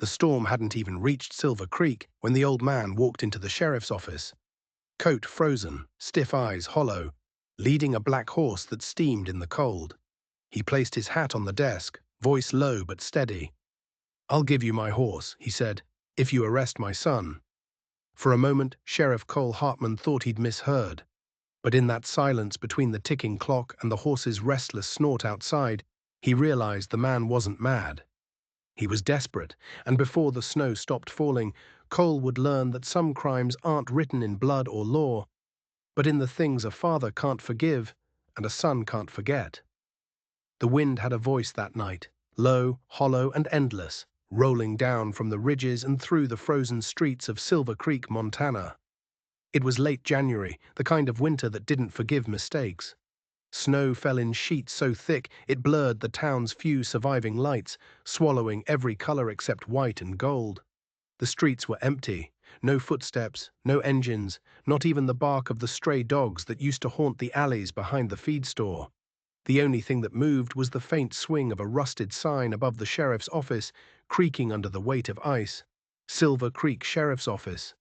The storm hadn't even reached Silver Creek when the old man walked into the sheriff's office. Coat frozen, stiff eyes hollow, leading a black horse that steamed in the cold. He placed his hat on the desk, voice low but steady. "I'll give you my horse," he said, "if you arrest my son." For a moment, Sheriff Cole Hartman thought he'd misheard. But in that silence between the ticking clock and the horse's restless snort outside, he realized the man wasn't mad. He was desperate, and before the snow stopped falling, Cole would learn that some crimes aren't written in blood or law, but in the things a father can't forgive and a son can't forget. The wind had a voice that night, low, hollow, and endless, rolling down from the ridges and through the frozen streets of Silver Creek, Montana. It was late January, the kind of winter that didn't forgive mistakes. Snow fell in sheets so thick it blurred the town's few surviving lights, swallowing every color except white and gold. The streets were empty, no footsteps, no engines, not even the bark of the stray dogs that used to haunt the alleys behind the feed store. The only thing that moved was the faint swing of a rusted sign above the sheriff's office, creaking under the weight of ice. Silver Creek Sheriff's Office.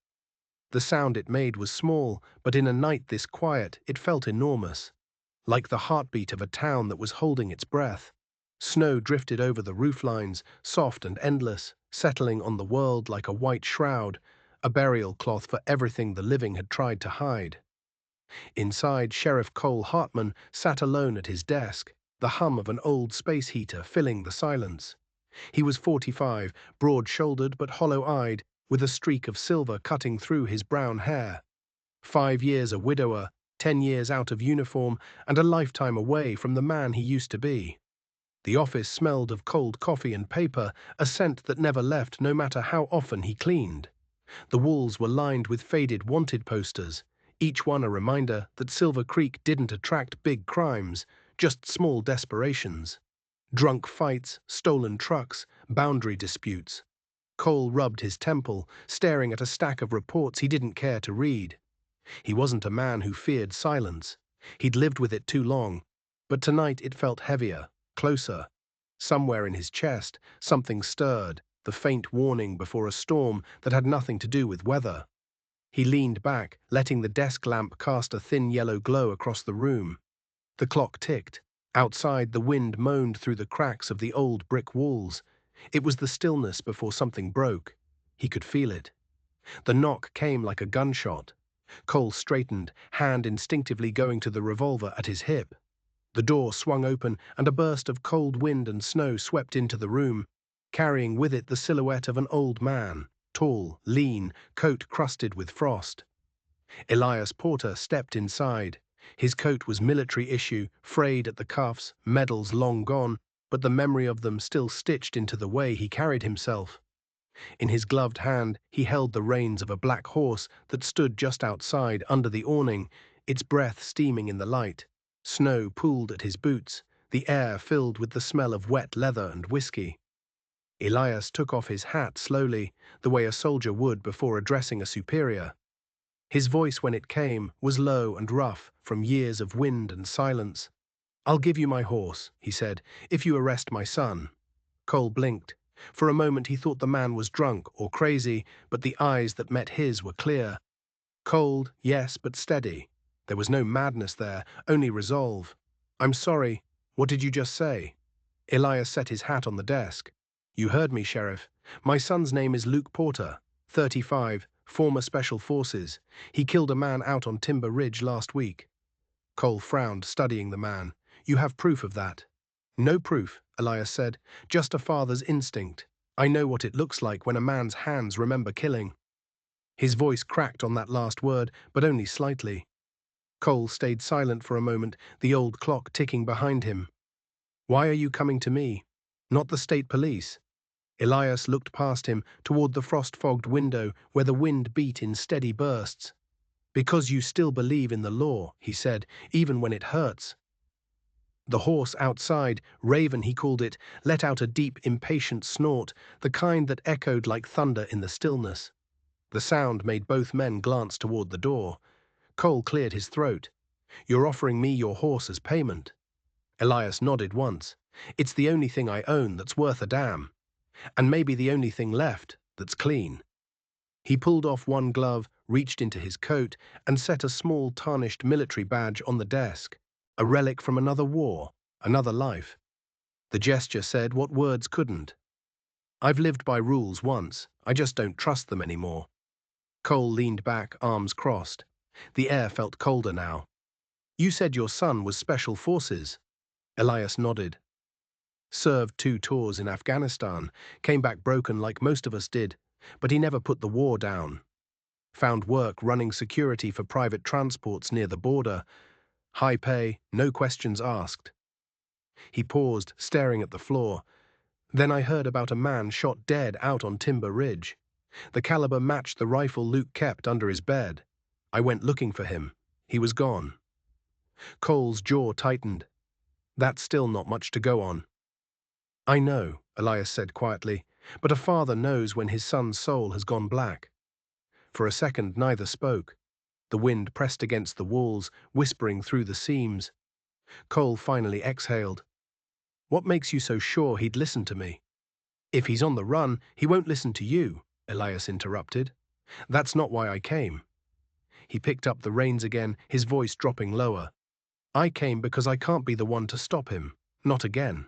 The sound it made was small, but in a night this quiet, it felt enormous. Like the heartbeat of a town that was holding its breath. Snow drifted over the rooflines, soft and endless, settling on the world like a white shroud, a burial cloth for everything the living had tried to hide. Inside, Sheriff Cole Hartman sat alone at his desk, the hum of an old space heater filling the silence. He was 45, broad-shouldered but hollow-eyed, with a streak of silver cutting through his brown hair. 5 years a widower, 10 years out of uniform, and a lifetime away from the man he used to be. The office smelled of cold coffee and paper, a scent that never left no matter how often he cleaned. The walls were lined with faded wanted posters, each one a reminder that Silver Creek didn't attract big crimes, just small desperations. Drunk fights, stolen trucks, boundary disputes. Cole rubbed his temple, staring at a stack of reports he didn't care to read. He wasn't a man who feared silence. He'd lived with it too long. But tonight it felt heavier, closer. Somewhere in his chest, something stirred, the faint warning before a storm that had nothing to do with weather. He leaned back, letting the desk lamp cast a thin yellow glow across the room. The clock ticked. Outside, the wind moaned through the cracks of the old brick walls. It was the stillness before something broke. He could feel it. The knock came like a gunshot. Cole straightened, hand instinctively going to the revolver at his hip. The door swung open, and a burst of cold wind and snow swept into the room, carrying with it the silhouette of an old man, tall, lean, coat crusted with frost. Elias Porter stepped inside. His coat was military issue, frayed at the cuffs, medals long gone, but the memory of them still stitched into the way he carried himself. In his gloved hand, he held the reins of a black horse that stood just outside under the awning, its breath steaming in the light. Snow pooled at his boots, the air filled with the smell of wet leather and whiskey. Elias took off his hat slowly, the way a soldier would before addressing a superior. His voice, when it came, was low and rough from years of wind and silence. "I'll give you my horse," he said, "if you arrest my son." Cole blinked. For a moment he thought the man was drunk or crazy, but the eyes that met his were clear. Cold, yes, but steady. There was no madness there, only resolve. "I'm sorry. What did you just say?" Elias set his hat on the desk. "You heard me, Sheriff. My son's name is Luke Porter, 35, former Special Forces. He killed a man out on Timber Ridge last week." Cole frowned, studying the man. "You have proof of that?" "No proof," Elias said, "just a father's instinct. I know what it looks like when a man's hands remember killing." His voice cracked on that last word, but only slightly. Cole stayed silent for a moment, the old clock ticking behind him. "Why are you coming to me? Not the state police?" Elias looked past him, toward the frost-fogged window where the wind beat in steady bursts. "Because you still believe in the law," he said, "even when it hurts." The horse outside, Raven he called it, let out a deep, impatient snort, the kind that echoed like thunder in the stillness. The sound made both men glance toward the door. Cole cleared his throat. "You're offering me your horse as payment?" Elias nodded once. "It's the only thing I own that's worth a damn." And maybe the only thing left that's clean. He pulled off one glove, reached into his coat, and set a small tarnished military badge on the desk. A relic from another war, another life. The gesture said what words couldn't. I've lived by rules once, I just don't trust them anymore. Cole leaned back, arms crossed. The air felt colder now. You said your son was special forces. Elias nodded. Served 2 tours in Afghanistan, came back broken like most of us did, but he never put the war down. Found work running security for private transports near the border. High pay, no questions asked. He paused, staring at the floor. Then I heard about a man shot dead out on Timber Ridge. The caliber matched the rifle Luke kept under his bed. I went looking for him. He was gone. Cole's jaw tightened. That's still not much to go on. I know, Elias said quietly, but a father knows when his son's soul has gone black. For a second, neither spoke. The wind pressed against the walls, whispering through the seams. Cole finally exhaled. What makes you so sure he'd listen to me? If he's on the run, he won't listen to you, Elias interrupted. That's not why I came. He picked up the reins again, his voice dropping lower. I came because I can't be the one to stop him. Not again.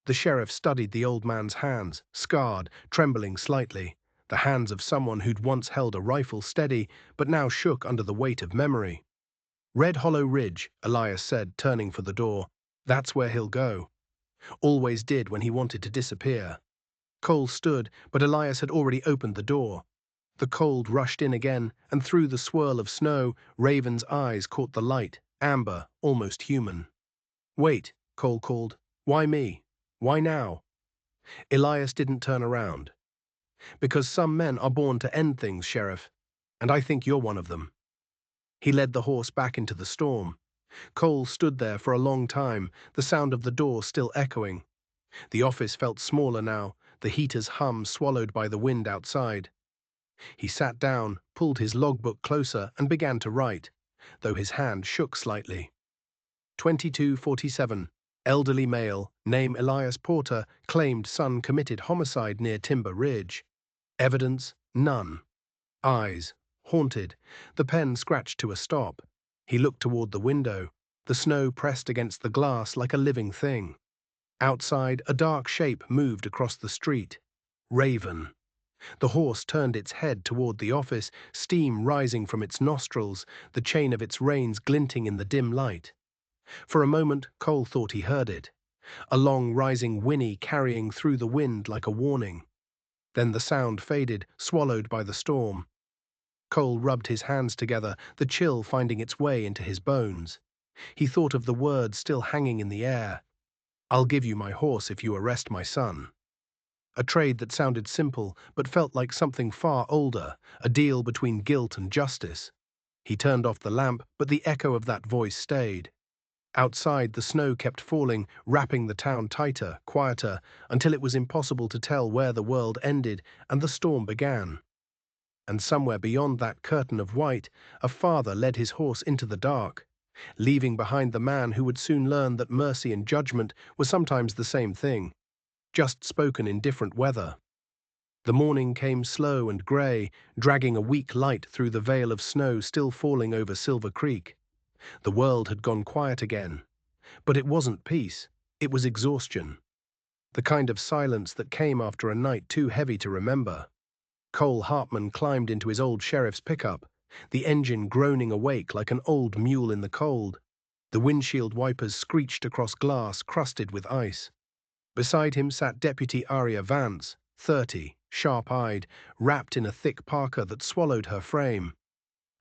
The sheriff studied the old man's hands, scarred, trembling slightly, the hands of someone who'd once held a rifle steady, but now shook under the weight of memory. Red Hollow Ridge, Elias said, turning for the door. That's where he'll go. Always did when he wanted to disappear. Cole stood, but Elias had already opened the door. The cold rushed in again, and through the swirl of snow, Raven's eyes caught the light, amber, almost human. Wait, Cole called. Why me? Why now? Elias didn't turn around. Because some men are born to end things, Sheriff, and I think you're one of them. He led the horse back into the storm. Cole stood there for a long time, the sound of the door still echoing. The office felt smaller now, the heater's hum swallowed by the wind outside. He sat down, pulled his logbook closer, and began to write, though his hand shook slightly. 2247. Elderly male, name Elias Porter, claimed son committed homicide near Timber Ridge. Evidence, none. Eyes, haunted. The pen scratched to a stop. He looked toward the window. The snow pressed against the glass like a living thing. Outside, a dark shape moved across the street. Raven. The horse turned its head toward the office, steam rising from its nostrils, the chain of its reins glinting in the dim light. For a moment, Cole thought he heard it, a long rising whinny carrying through the wind like a warning. Then the sound faded, swallowed by the storm. Cole rubbed his hands together, the chill finding its way into his bones. He thought of the words still hanging in the air. I'll give you my horse if you arrest my son. A trade that sounded simple, but felt like something far older, a deal between guilt and justice. He turned off the lamp, but the echo of that voice stayed. Outside, the snow kept falling, wrapping the town tighter, quieter, until it was impossible to tell where the world ended and the storm began. And somewhere beyond that curtain of white, a father led his horse into the dark, leaving behind the man who would soon learn that mercy and judgment were sometimes the same thing, just spoken in different weather. The morning came slow and grey, dragging a weak light through the veil of snow still falling over Silver Creek. The world had gone quiet again. But it wasn't peace, it was exhaustion. The kind of silence that came after a night too heavy to remember. Cole Hartman climbed into his old sheriff's pickup, the engine groaning awake like an old mule in the cold. The windshield wipers screeched across glass crusted with ice. Beside him sat Deputy Aria Vance, 30, sharp-eyed, wrapped in a thick parka that swallowed her frame.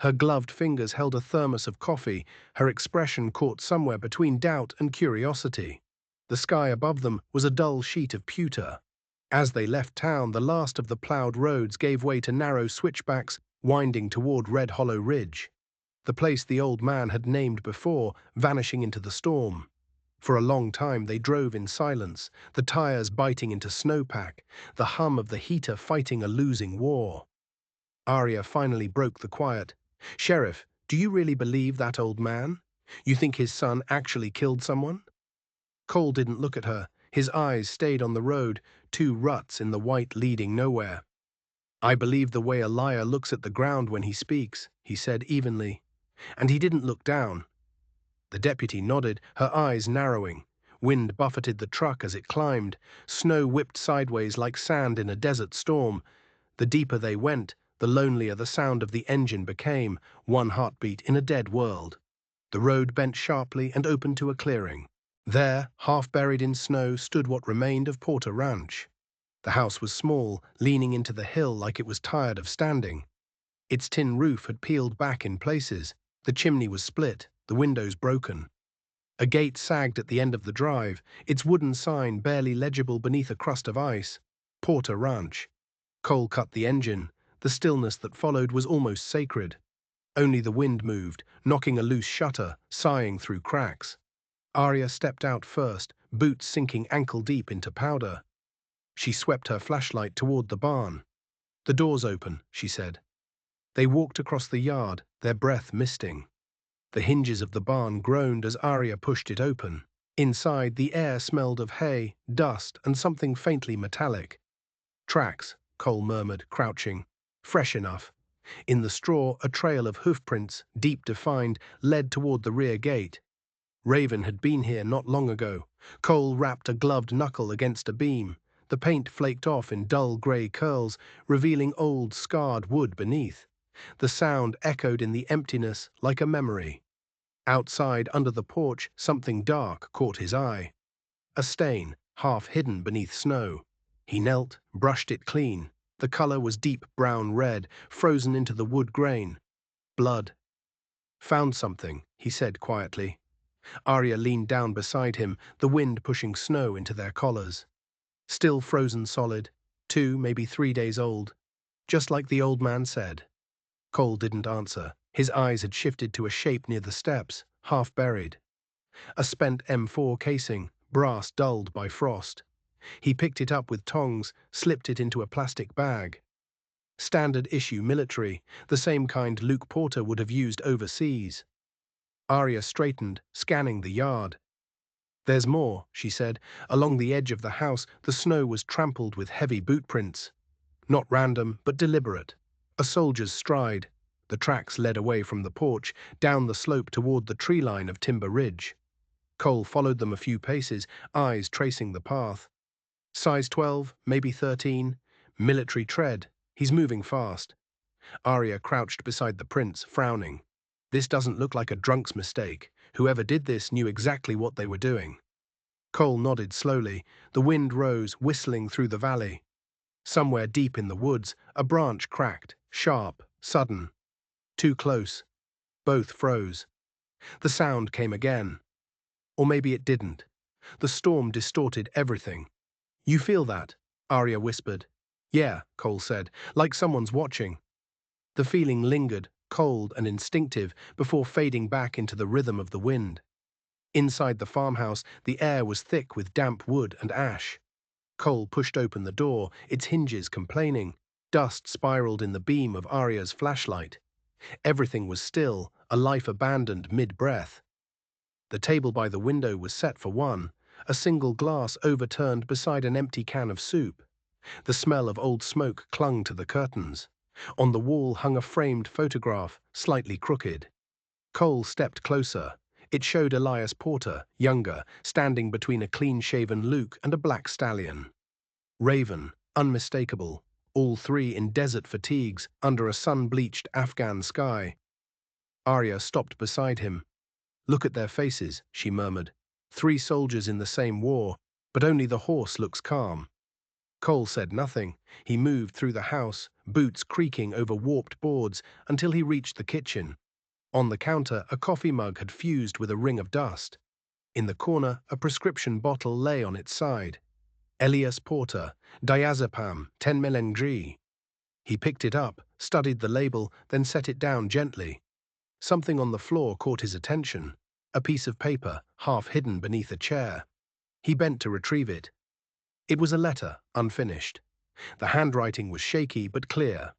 Her gloved fingers held a thermos of coffee, her expression caught somewhere between doubt and curiosity. The sky above them was a dull sheet of pewter. As they left town, the last of the ploughed roads gave way to narrow switchbacks winding toward Red Hollow Ridge, the place the old man had named before, vanishing into the storm. For a long time they drove in silence, the tires biting into snowpack, the hum of the heater fighting a losing war. Aria finally broke the quiet. Sheriff, do you really believe that old man? You think his son actually killed someone? Cole didn't look at her. His eyes stayed on the road, two ruts in the white leading nowhere. "I believe the way a liar looks at the ground when he speaks," he said evenly. And he didn't look down. The deputy nodded, her eyes narrowing. Wind buffeted the truck as it climbed. Snow whipped sideways like sand in a desert storm. The deeper they went, the lonelier the sound of the engine became, one heartbeat in a dead world. The road bent sharply and opened to a clearing. There, half buried in snow, stood what remained of Porter Ranch. The house was small, leaning into the hill like it was tired of standing. Its tin roof had peeled back in places. The chimney was split, the windows broken. A gate sagged at the end of the drive, its wooden sign barely legible beneath a crust of ice. Porter Ranch. Cole cut the engine. The stillness that followed was almost sacred. Only the wind moved, knocking a loose shutter, sighing through cracks. Arya stepped out first, boots sinking ankle-deep into powder. She swept her flashlight toward the barn. "The door's open," she said. They walked across the yard, their breath misting. The hinges of the barn groaned as Arya pushed it open. Inside, the air smelled of hay, dust, and something faintly metallic. "Tracks," Cole murmured, crouching. "Fresh enough." In the straw, a trail of hoofprints, deep defined, led toward the rear gate. Raven had been here not long ago. Cole rapped a gloved knuckle against a beam. The paint flaked off in dull grey curls, revealing old, scarred wood beneath. The sound echoed in the emptiness like a memory. Outside, under the porch, something dark caught his eye. A stain, half hidden beneath snow. He knelt, brushed it clean. The color was deep brown red, frozen into the wood grain. Blood. "Found something," he said quietly. Arya leaned down beside him, the wind pushing snow into their collars. Still frozen solid, 2, maybe 3 days old. Just like the old man said. Cole didn't answer. His eyes had shifted to a shape near the steps, half buried. A spent M4 casing, brass dulled by frost. He picked it up with tongs, slipped it into a plastic bag. Standard issue military, the same kind Luke Porter would have used overseas. Arya straightened, scanning the yard. "There's more," she said. Along the edge of the house, the snow was trampled with heavy boot prints. Not random, but deliberate. A soldier's stride. The tracks led away from the porch, down the slope toward the tree line of Timber Ridge. Cole followed them a few paces, eyes tracing the path. Size 12, maybe 13. Military tread. He's moving fast. Arya crouched beside the prints, frowning. This doesn't look like a drunk's mistake. Whoever did this knew exactly what they were doing. Cole nodded slowly. The wind rose, whistling through the valley. Somewhere deep in the woods, a branch cracked, sharp, sudden. Too close. Both froze. The sound came again. Or maybe it didn't. The storm distorted everything. "You feel that?" Arya whispered. "Yeah," Cole said, "like someone's watching." The feeling lingered, cold and instinctive, before fading back into the rhythm of the wind. Inside the farmhouse, the air was thick with damp wood and ash. Cole pushed open the door, its hinges complaining. Dust spiraled in the beam of Arya's flashlight. Everything was still, a life abandoned mid-breath. The table by the window was set for one, a single glass overturned beside an empty can of soup. The smell of old smoke clung to the curtains. On the wall hung a framed photograph, slightly crooked. Cole stepped closer. It showed Elias Porter, younger, standing between a clean-shaven Luke and a black stallion. Raven, unmistakable, all three in desert fatigues under a sun-bleached Afghan sky. Arya stopped beside him. "Look at their faces," she murmured. "3 soldiers in the same war, but only the horse looks calm." Cole said nothing. He moved through the house, boots creaking over warped boards, until he reached the kitchen. On the counter, a coffee mug had fused with a ring of dust. In the corner, a prescription bottle lay on its side. Elias Porter, diazepam, 10 mg. He picked it up, studied the label, then set it down gently. Something on the floor caught his attention. A piece of paper, half hidden beneath a chair. He bent to retrieve it. It was a letter, unfinished. The handwriting was shaky but clear.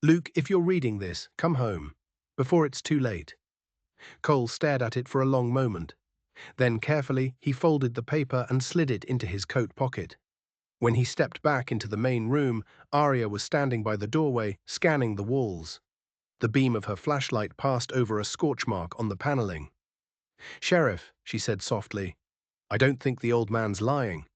"Luke, if you're reading this, come home. Before it's too late." Cole stared at it for a long moment. Then carefully, he folded the paper and slid it into his coat pocket. When he stepped back into the main room, Arya was standing by the doorway, scanning the walls. The beam of her flashlight passed over a scorch mark on the paneling. "Sheriff," she said softly, "I don't think the old man's lying."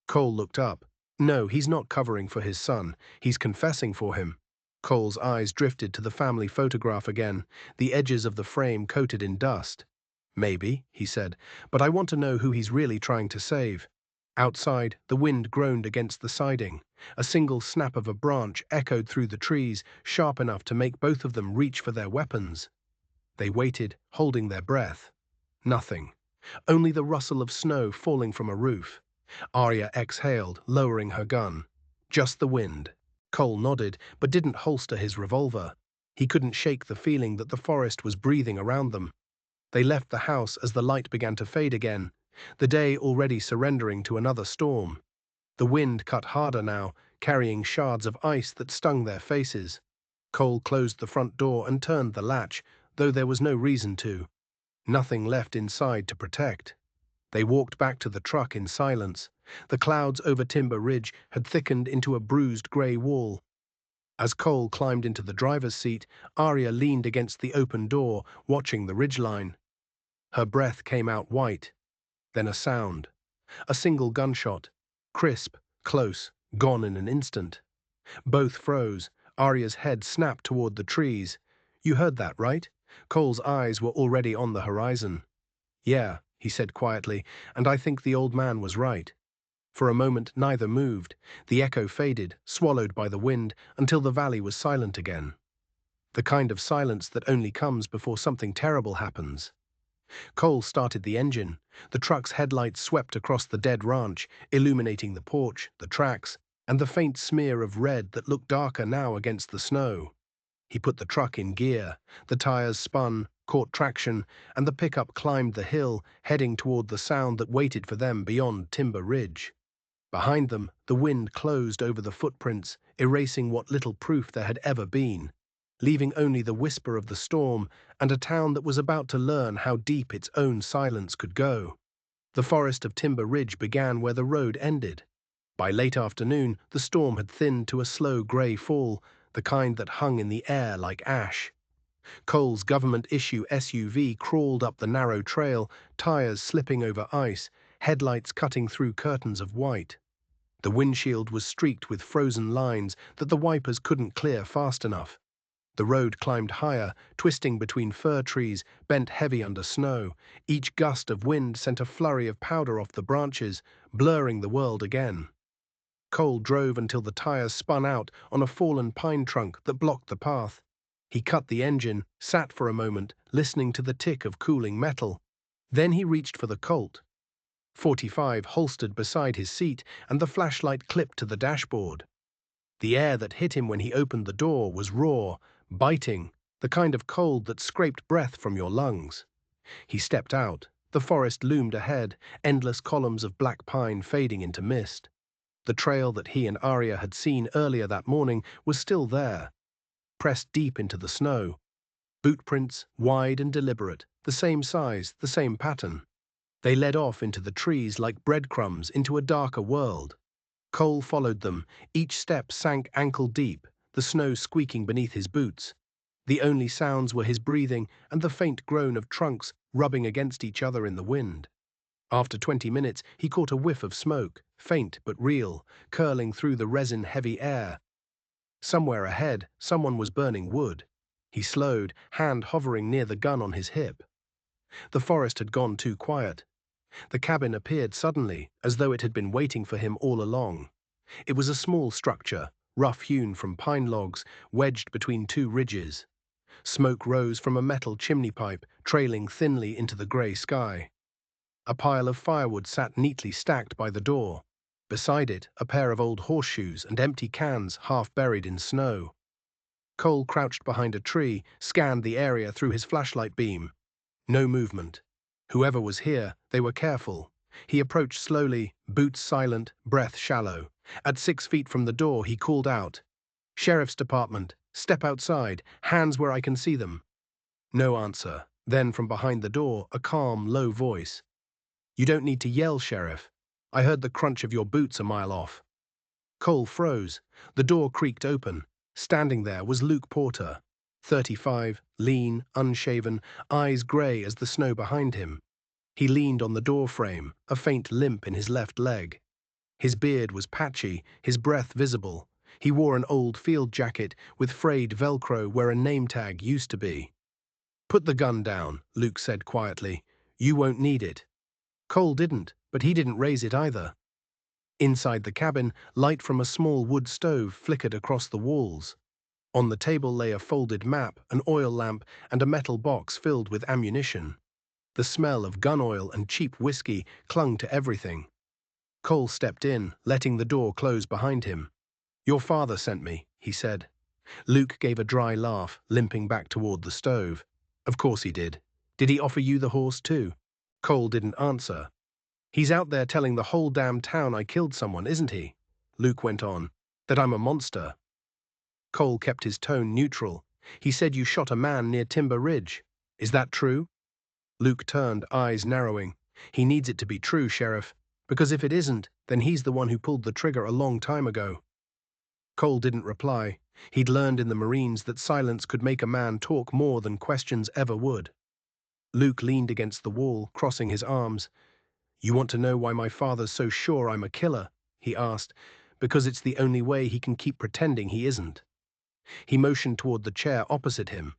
Cole looked up. "No, he's not covering for his son. He's confessing for him." Cole's eyes drifted to the family photograph again, the edges of the frame coated in dust. "Maybe," he said, "but I want to know who he's really trying to save." Outside, the wind groaned against the siding. A single snap of a branch echoed through the trees, sharp enough to make both of them reach for their weapons. They waited, holding their breath. Nothing. Only the rustle of snow falling from a roof. Arya exhaled, lowering her gun. Just the wind. Cole nodded, but didn't holster his revolver. He couldn't shake the feeling that the forest was breathing around them. They left the house as the light began to fade again, the day already surrendering to another storm. The wind cut harder now, carrying shards of ice that stung their faces. Cole closed the front door and turned the latch, though there was no reason to. Nothing left inside to protect. They walked back to the truck in silence. The clouds over Timber Ridge had thickened into a bruised grey wall. As Cole climbed into the driver's seat, Arya leaned against the open door, watching the ridgeline. Her breath came out white. Then a sound. A single gunshot. Crisp, close, gone in an instant. Both froze. Arya's head snapped toward the trees. "You heard that, right?" Cole's eyes were already on the horizon. "Yeah," he said quietly, "and I think the old man was right." For a moment neither moved. The echo faded, swallowed by the wind, until the valley was silent again. The kind of silence that only comes before something terrible happens. Cole started the engine. The truck's headlights swept across the dead ranch, illuminating the porch, the tracks, and the faint smear of red that looked darker now against the snow. He put the truck in gear. The tires spun, caught traction, and the pickup climbed the hill, heading toward the sound that waited for them beyond Timber Ridge. Behind them, the wind closed over the footprints, erasing what little proof there had ever been, leaving only the whisper of the storm and a town that was about to learn how deep its own silence could go. The forest of Timber Ridge began where the road ended. By late afternoon, the storm had thinned to a slow grey fall, the kind that hung in the air like ash. Cole's government-issue SUV crawled up the narrow trail, tires slipping over ice, headlights cutting through curtains of white. The windshield was streaked with frozen lines that the wipers couldn't clear fast enough. The road climbed higher, twisting between fir trees, bent heavy under snow. Each gust of wind sent a flurry of powder off the branches, blurring the world again. Cole drove until the tires spun out on a fallen pine trunk that blocked the path. He cut the engine, sat for a moment, listening to the tick of cooling metal. Then he reached for the Colt. 45 holstered beside his seat, and the flashlight clipped to the dashboard. The air that hit him when he opened the door was raw, biting, the kind of cold that scraped breath from your lungs. He stepped out. The forest loomed ahead, endless columns of black pine fading into mist. The trail that he and Arya had seen earlier that morning was still there, pressed deep into the snow. Bootprints, wide and deliberate, the same size, the same pattern. They led off into the trees like breadcrumbs into a darker world. Cole followed them. Each step sank ankle deep, the snow squeaking beneath his boots. The only sounds were his breathing and the faint groan of trunks rubbing against each other in the wind. After 20 minutes, he caught a whiff of smoke, faint but real, curling through the resin-heavy air. Somewhere ahead, someone was burning wood. He slowed, hand hovering near the gun on his hip. The forest had gone too quiet. The cabin appeared suddenly, as though it had been waiting for him all along. It was a small structure, rough-hewn from pine logs, wedged between two ridges. Smoke rose from a metal chimney pipe, trailing thinly into the grey sky. A pile of firewood sat neatly stacked by the door. Beside it, a pair of old horseshoes and empty cans half buried in snow. Cole crouched behind a tree, scanned the area through his flashlight beam. No movement. Whoever was here, they were careful. He approached slowly, boots silent, breath shallow. At 6 feet from the door, he called out, "Sheriff's Department, step outside, hands where I can see them." No answer. Then from behind the door, a calm, low voice. "You don't need to yell, Sheriff. I heard the crunch of your boots a mile off." Cole froze. The door creaked open. Standing there was Luke Porter, 35, lean, unshaven, eyes grey as the snow behind him. He leaned on the door frame, a faint limp in his left leg. His beard was patchy, his breath visible. He wore an old field jacket with frayed Velcro where a name tag used to be. "Put the gun down," Luke said quietly. "You won't need it." Cole didn't, but he didn't raise it either. Inside the cabin, light from a small wood stove flickered across the walls. On the table lay a folded map, an oil lamp, and a metal box filled with ammunition. The smell of gun oil and cheap whiskey clung to everything. Cole stepped in, letting the door close behind him. "Your father sent me," he said. Luke gave a dry laugh, limping back toward the stove. "Of course he did. Did he offer you the horse too?" Cole didn't answer. "He's out there telling the whole damn town I killed someone, isn't he?" Luke went on. "That I'm a monster." Cole kept his tone neutral. "He said you shot a man near Timber Ridge. Is that true?" Luke turned, eyes narrowing. "He needs it to be true, Sheriff, because if it isn't, then he's the one who pulled the trigger a long time ago." Cole didn't reply. He'd learned in the Marines that silence could make a man talk more than questions ever would. Luke leaned against the wall, crossing his arms. "You want to know why my father's so sure I'm a killer?" he asked. "Because it's the only way he can keep pretending he isn't." He motioned toward the chair opposite him.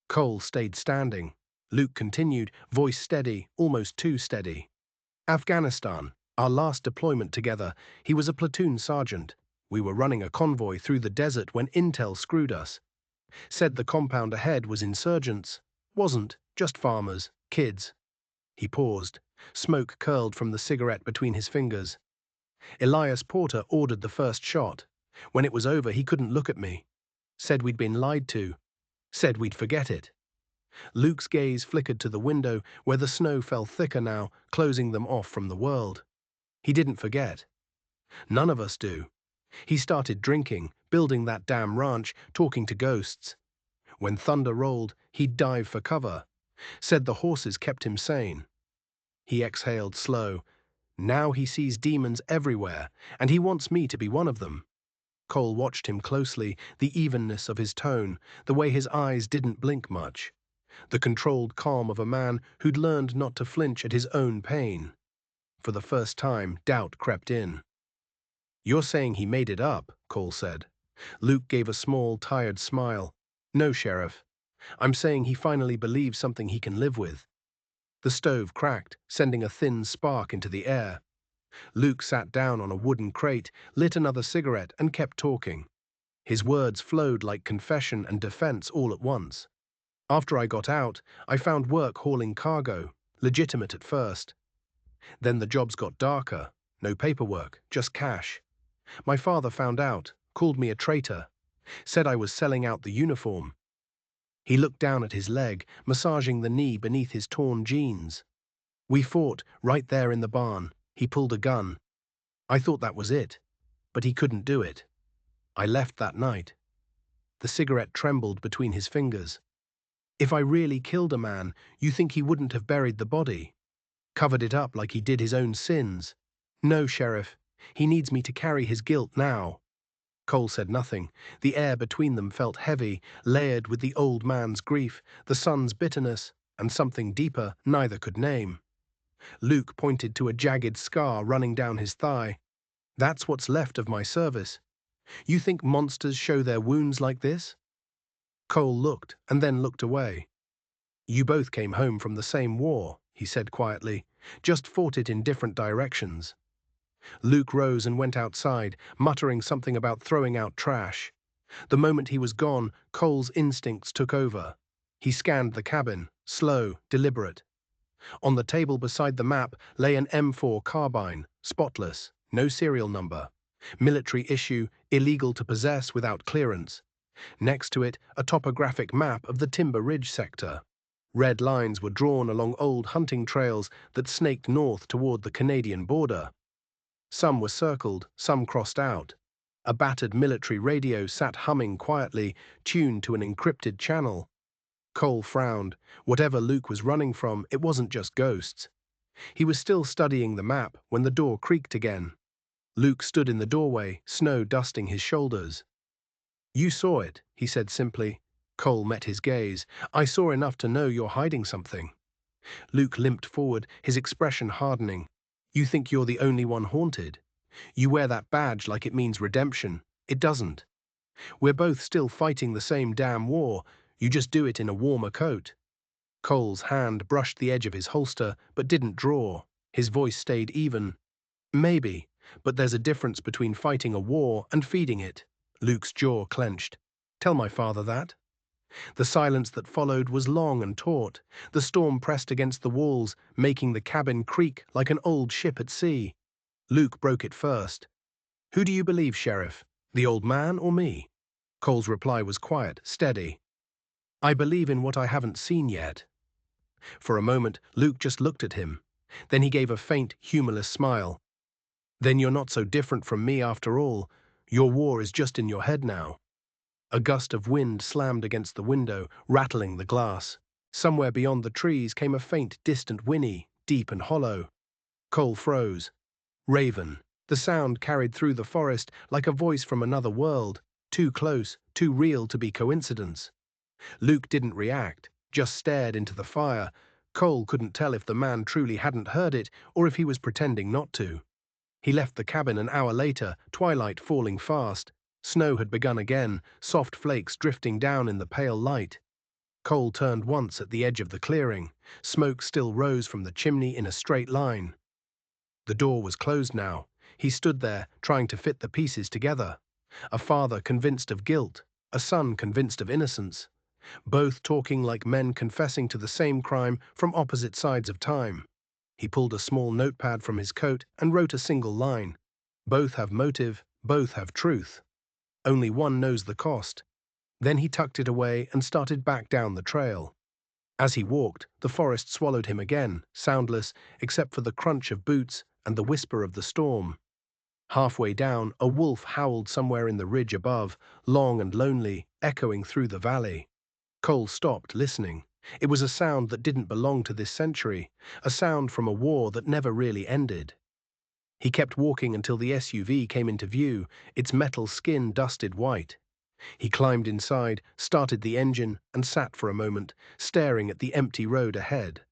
Cole stayed standing. Luke continued, voice steady, almost too steady. "Afghanistan, our last deployment together. He was a platoon sergeant. We were running a convoy through the desert when intel screwed us. Said the compound ahead was insurgents. Wasn't, just farmers, kids." He paused. Smoke curled from the cigarette between his fingers. "Elias Porter ordered the first shot. When it was over, he couldn't look at me. Said we'd been lied to. Said we'd forget it." Luke's gaze flickered to the window, where the snow fell thicker now, closing them off from the world. "He didn't forget. None of us do. He started drinking, building that damn ranch, talking to ghosts. When thunder rolled, he'd dive for cover. Said the horses kept him sane." He exhaled slow. "Now he sees demons everywhere, and he wants me to be one of them." Cole watched him closely, the evenness of his tone, the way his eyes didn't blink much. The controlled calm of a man who'd learned not to flinch at his own pain. For the first time, doubt crept in. "You're saying he made it up," Cole said. Luke gave a small, tired smile. "No, Sheriff. I'm saying he finally believes something he can live with." The stove cracked, sending a thin spark into the air. Luke sat down on a wooden crate, lit another cigarette, and kept talking. His words flowed like confession and defense all at once. "After I got out, I found work hauling cargo, legitimate at first. Then the jobs got darker. No paperwork, just cash. My father found out, called me a traitor, said I was selling out the uniform." He looked down at his leg, massaging the knee beneath his torn jeans. "We fought, right there in the barn. He pulled a gun. I thought that was it, but he couldn't do it. I left that night." The cigarette trembled between his fingers. "If I really killed a man, you think he wouldn't have buried the body? Covered it up like he did his own sins? No, Sheriff. He needs me to carry his guilt now." Cole said nothing. The air between them felt heavy, layered with the old man's grief, the son's bitterness, and something deeper neither could name. Luke pointed to a jagged scar running down his thigh. "That's what's left of my service. You think monsters show their wounds like this?" Cole looked, and then looked away. "You both came home from the same war," he said quietly, "just fought it in different directions." Luke rose and went outside, muttering something about throwing out trash. The moment he was gone, Cole's instincts took over. He scanned the cabin, slow, deliberate. On the table beside the map lay an M4 carbine, spotless, no serial number. Military issue, illegal to possess without clearance. Next to it, a topographic map of the Timber Ridge sector. Red lines were drawn along old hunting trails that snaked north toward the Canadian border. Some were circled, some crossed out. A battered military radio sat humming quietly, tuned to an encrypted channel. Cole frowned. Whatever Luke was running from, it wasn't just ghosts. He was still studying the map when the door creaked again. Luke stood in the doorway, snow dusting his shoulders. "You saw it," he said simply. Cole met his gaze. "I saw enough to know you're hiding something." Luke limped forward, his expression hardening. "You think you're the only one haunted? You wear that badge like it means redemption. It doesn't. We're both still fighting the same damn war. You just do it in a warmer coat." Cole's hand brushed the edge of his holster, but didn't draw. His voice stayed even. "Maybe, but there's a difference between fighting a war and feeding it." Luke's jaw clenched. "Tell my father that." The silence that followed was long and taut. The storm pressed against the walls, making the cabin creak like an old ship at sea. Luke broke it first. "Who do you believe, Sheriff? The old man or me?" Cole's reply was quiet, steady. "I believe in what I haven't seen yet." For a moment, Luke just looked at him. Then he gave a faint, humorless smile. "Then you're not so different from me after all. Your war is just in your head now." A gust of wind slammed against the window, rattling the glass. Somewhere beyond the trees came a faint, distant whinny, deep and hollow. Cole froze. Raven. The sound carried through the forest like a voice from another world, too close, too real to be coincidence. Luke didn't react, just stared into the fire. Cole couldn't tell if the man truly hadn't heard it or if he was pretending not to. He left the cabin an hour later, twilight falling fast. Snow had begun again, soft flakes drifting down in the pale light. Cole turned once at the edge of the clearing. Smoke still rose from the chimney in a straight line. The door was closed now. He stood there, trying to fit the pieces together. A father convinced of guilt, a son convinced of innocence. Both talking like men confessing to the same crime from opposite sides of time. He pulled a small notepad from his coat and wrote a single line. Both have motive, both have truth. Only one knows the cost. Then he tucked it away and started back down the trail. As he walked, the forest swallowed him again, soundless except for the crunch of boots and the whisper of the storm. Halfway down, a wolf howled somewhere in the ridge above, long and lonely, echoing through the valley. Cole stopped, listening. It was a sound that didn't belong to this century, a sound from a war that never really ended. He kept walking until the SUV came into view, its metal skin dusted white. He climbed inside, started the engine, and sat for a moment, staring at the empty road ahead.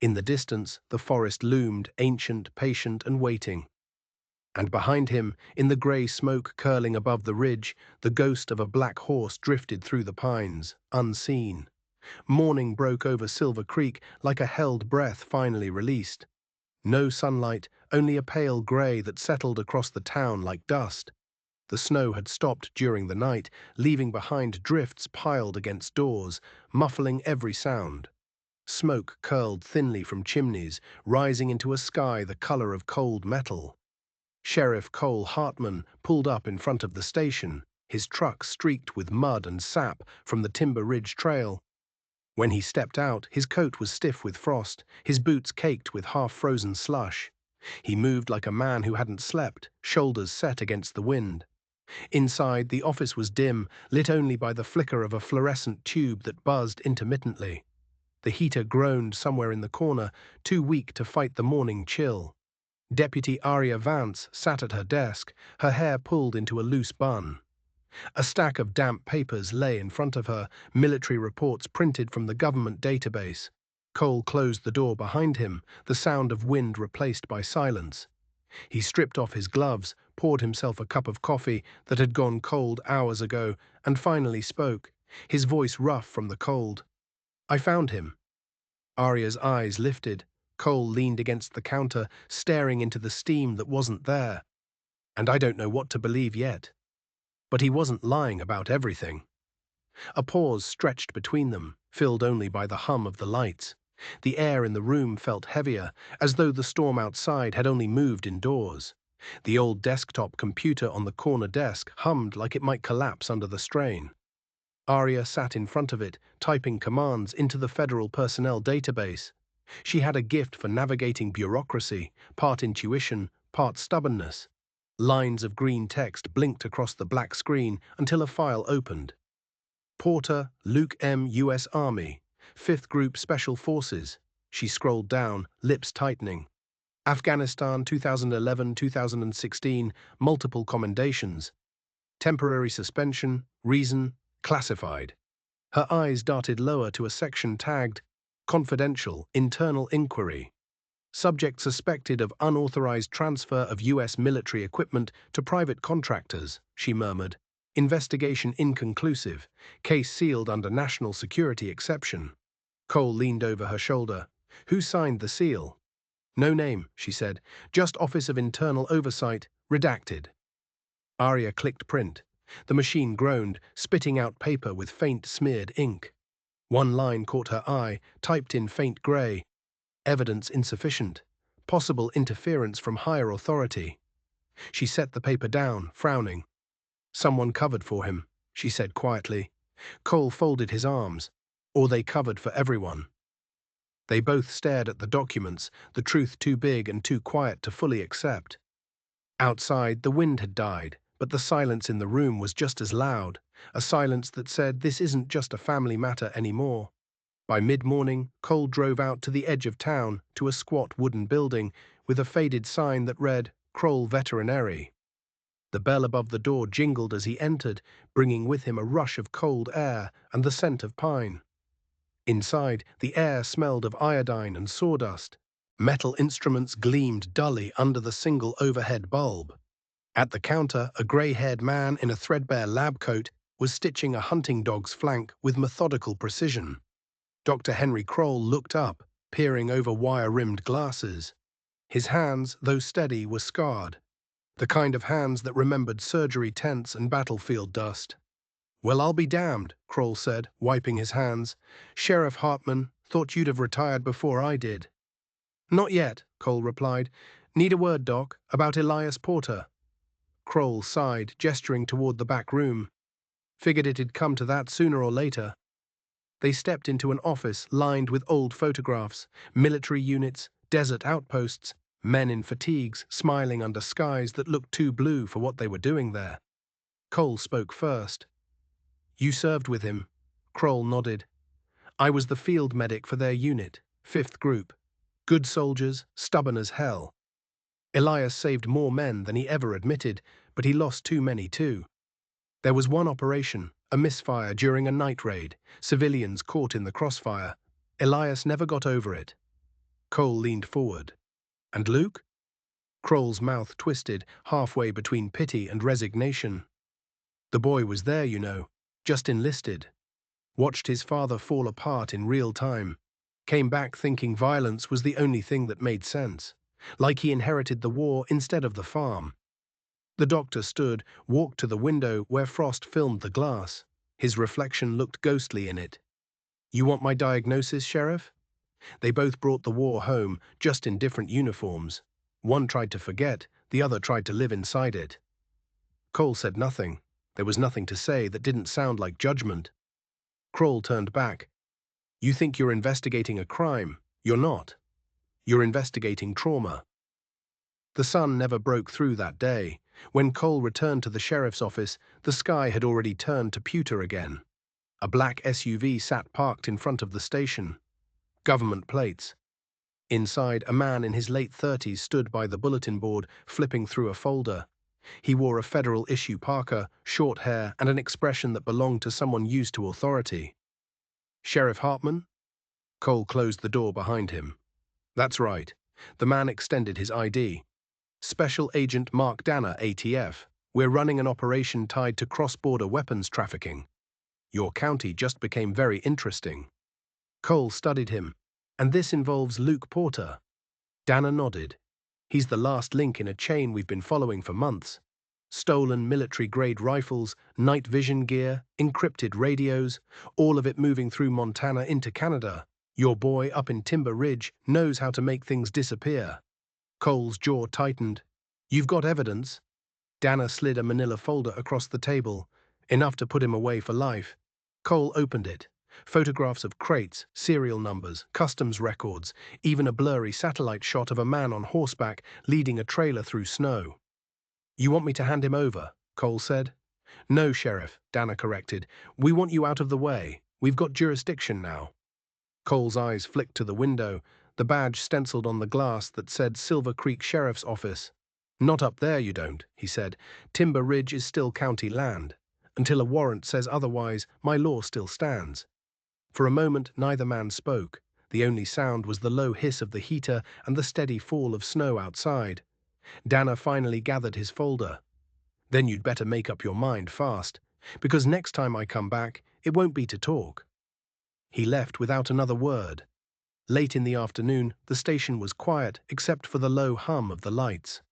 In the distance, the forest loomed, ancient, patient, and waiting. And behind him, in the grey smoke curling above the ridge, the ghost of a black horse drifted through the pines, unseen. Morning broke over Silver Creek like a held breath finally released. No sunlight, only a pale grey that settled across the town like dust. The snow had stopped during the night, leaving behind drifts piled against doors, muffling every sound. Smoke curled thinly from chimneys, rising into a sky the color of cold metal. Sheriff Cole Hartman pulled up in front of the station, his truck streaked with mud and sap from the Timber Ridge Trail. When he stepped out, his coat was stiff with frost, his boots caked with half-frozen slush. He moved like a man who hadn't slept, shoulders set against the wind. Inside, the office was dim, lit only by the flicker of a fluorescent tube that buzzed intermittently. The heater groaned somewhere in the corner, too weak to fight the morning chill. Deputy Aria Vance sat at her desk, her hair pulled into a loose bun. A stack of damp papers lay in front of her, military reports printed from the government database. Cole closed the door behind him, the sound of wind replaced by silence. He stripped off his gloves, poured himself a cup of coffee that had gone cold hours ago, and finally spoke, his voice rough from the cold. "I found him." Arya's eyes lifted. Cole leaned against the counter, staring into the steam that wasn't there. "And I don't know what to believe yet." But he wasn't lying about everything. A pause stretched between them, filled only by the hum of the lights. The air in the room felt heavier, as though the storm outside had only moved indoors. The old desktop computer on the corner desk hummed like it might collapse under the strain. Arya sat in front of it, typing commands into the federal personnel database. She had a gift for navigating bureaucracy, part intuition, part stubbornness. Lines of green text blinked across the black screen until a file opened. Porter, Luke M. U.S. Army, 5th Group Special Forces. She scrolled down, lips tightening. Afghanistan 2011-2016, multiple commendations. Temporary suspension, reason, classified. Her eyes darted lower to a section tagged Confidential Internal Inquiry. Subject suspected of unauthorized transfer of U.S. military equipment to private contractors, she murmured. Investigation inconclusive. Case sealed under national security exception. Cole leaned over her shoulder. Who signed the seal? No name, she said. Just Office of Internal Oversight, redacted. Arya clicked print. The machine groaned, spitting out paper with faint smeared ink. One line caught her eye, typed in faint grey. Evidence insufficient. Possible interference from higher authority. She set the paper down, frowning. Someone covered for him, she said quietly. Cole folded his arms. Or they covered for everyone. They both stared at the documents, the truth too big and too quiet to fully accept. Outside, the wind had died, but the silence in the room was just as loud, a silence that said this isn't just a family matter anymore. By mid-morning, Cole drove out to the edge of town to a squat wooden building with a faded sign that read, Kroll Veterinary. The bell above the door jingled as he entered, bringing with him a rush of cold air and the scent of pine. Inside, the air smelled of iodine and sawdust. Metal instruments gleamed dully under the single overhead bulb. At the counter, a grey-haired man in a threadbare lab coat was stitching a hunting dog's flank with methodical precision. Dr. Henry Kroll looked up, peering over wire-rimmed glasses. His hands, though steady, were scarred. The kind of hands that remembered surgery tents and battlefield dust. "Well, I'll be damned," Kroll said, wiping his hands. "Sheriff Hartman, thought you'd have retired before I did." "Not yet," Cole replied. "Need a word, Doc, about Elias Porter." Kroll sighed, gesturing toward the back room. "Figured it'd come to that sooner or later." They stepped into an office lined with old photographs, military units, desert outposts, men in fatigues smiling under skies that looked too blue for what they were doing there. Cole spoke first. "You served with him." Kroll nodded. "I was the field medic for their unit, 5th Group. Good soldiers, stubborn as hell. Elias saved more men than he ever admitted, but he lost too many too. There was one operation, a misfire during a night raid, civilians caught in the crossfire. Elias never got over it." Cole leaned forward. "And Luke?" Kroll's mouth twisted, halfway between pity and resignation. "The boy was there, you know, just enlisted. Watched his father fall apart in real time. Came back thinking violence was the only thing that made sense. Like he inherited the war instead of the farm." The doctor stood, walked to the window where frost filmed the glass. His reflection looked ghostly in it. "You want my diagnosis, Sheriff?" They both brought the war home, just in different uniforms. One tried to forget, the other tried to live inside it. Cole said nothing. There was nothing to say that didn't sound like judgment. Kroll turned back. "You think you're investigating a crime. You're not. You're investigating trauma." The sun never broke through that day. When Cole returned to the sheriff's office, the sky had already turned to pewter again. A black SUV sat parked in front of the station. Government plates. Inside, a man in his late 30s stood by the bulletin board, flipping through a folder. He wore a federal-issue parka, short hair, and an expression that belonged to someone used to authority. "Sheriff Hartman?" Cole closed the door behind him. "That's right." The man extended his ID. "Special Agent Mark Danner, ATF. We're running an operation tied to cross-border weapons trafficking. Your county just became very interesting." Cole studied him. "And this involves Luke Porter." Danner nodded. "He's the last link in a chain we've been following for months. Stolen military-grade rifles, night vision gear, encrypted radios, all of it moving through Montana into Canada. Your boy up in Timber Ridge knows how to make things disappear." Cole's jaw tightened. "You've got evidence?" Danner slid a manila folder across the table, enough to put him away for life. Cole opened it. Photographs of crates, serial numbers, customs records, even a blurry satellite shot of a man on horseback leading a trailer through snow. "You want me to hand him over?" Cole said. "No, Sheriff," Danner corrected. "We want you out of the way. We've got jurisdiction now." Cole's eyes flicked to the window. the badge stenciled on the glass that said Silver Creek Sheriff's Office. "Not up there, you don't," he said. "Timber Ridge is still county land. Until a warrant says otherwise, my law still stands." For a moment, neither man spoke. The only sound was the low hiss of the heater and the steady fall of snow outside. Danner finally gathered his folder. "Then you'd better make up your mind fast, because next time I come back, it won't be to talk." He left without another word. Late in the afternoon, the station was quiet except for the low hum of the lights.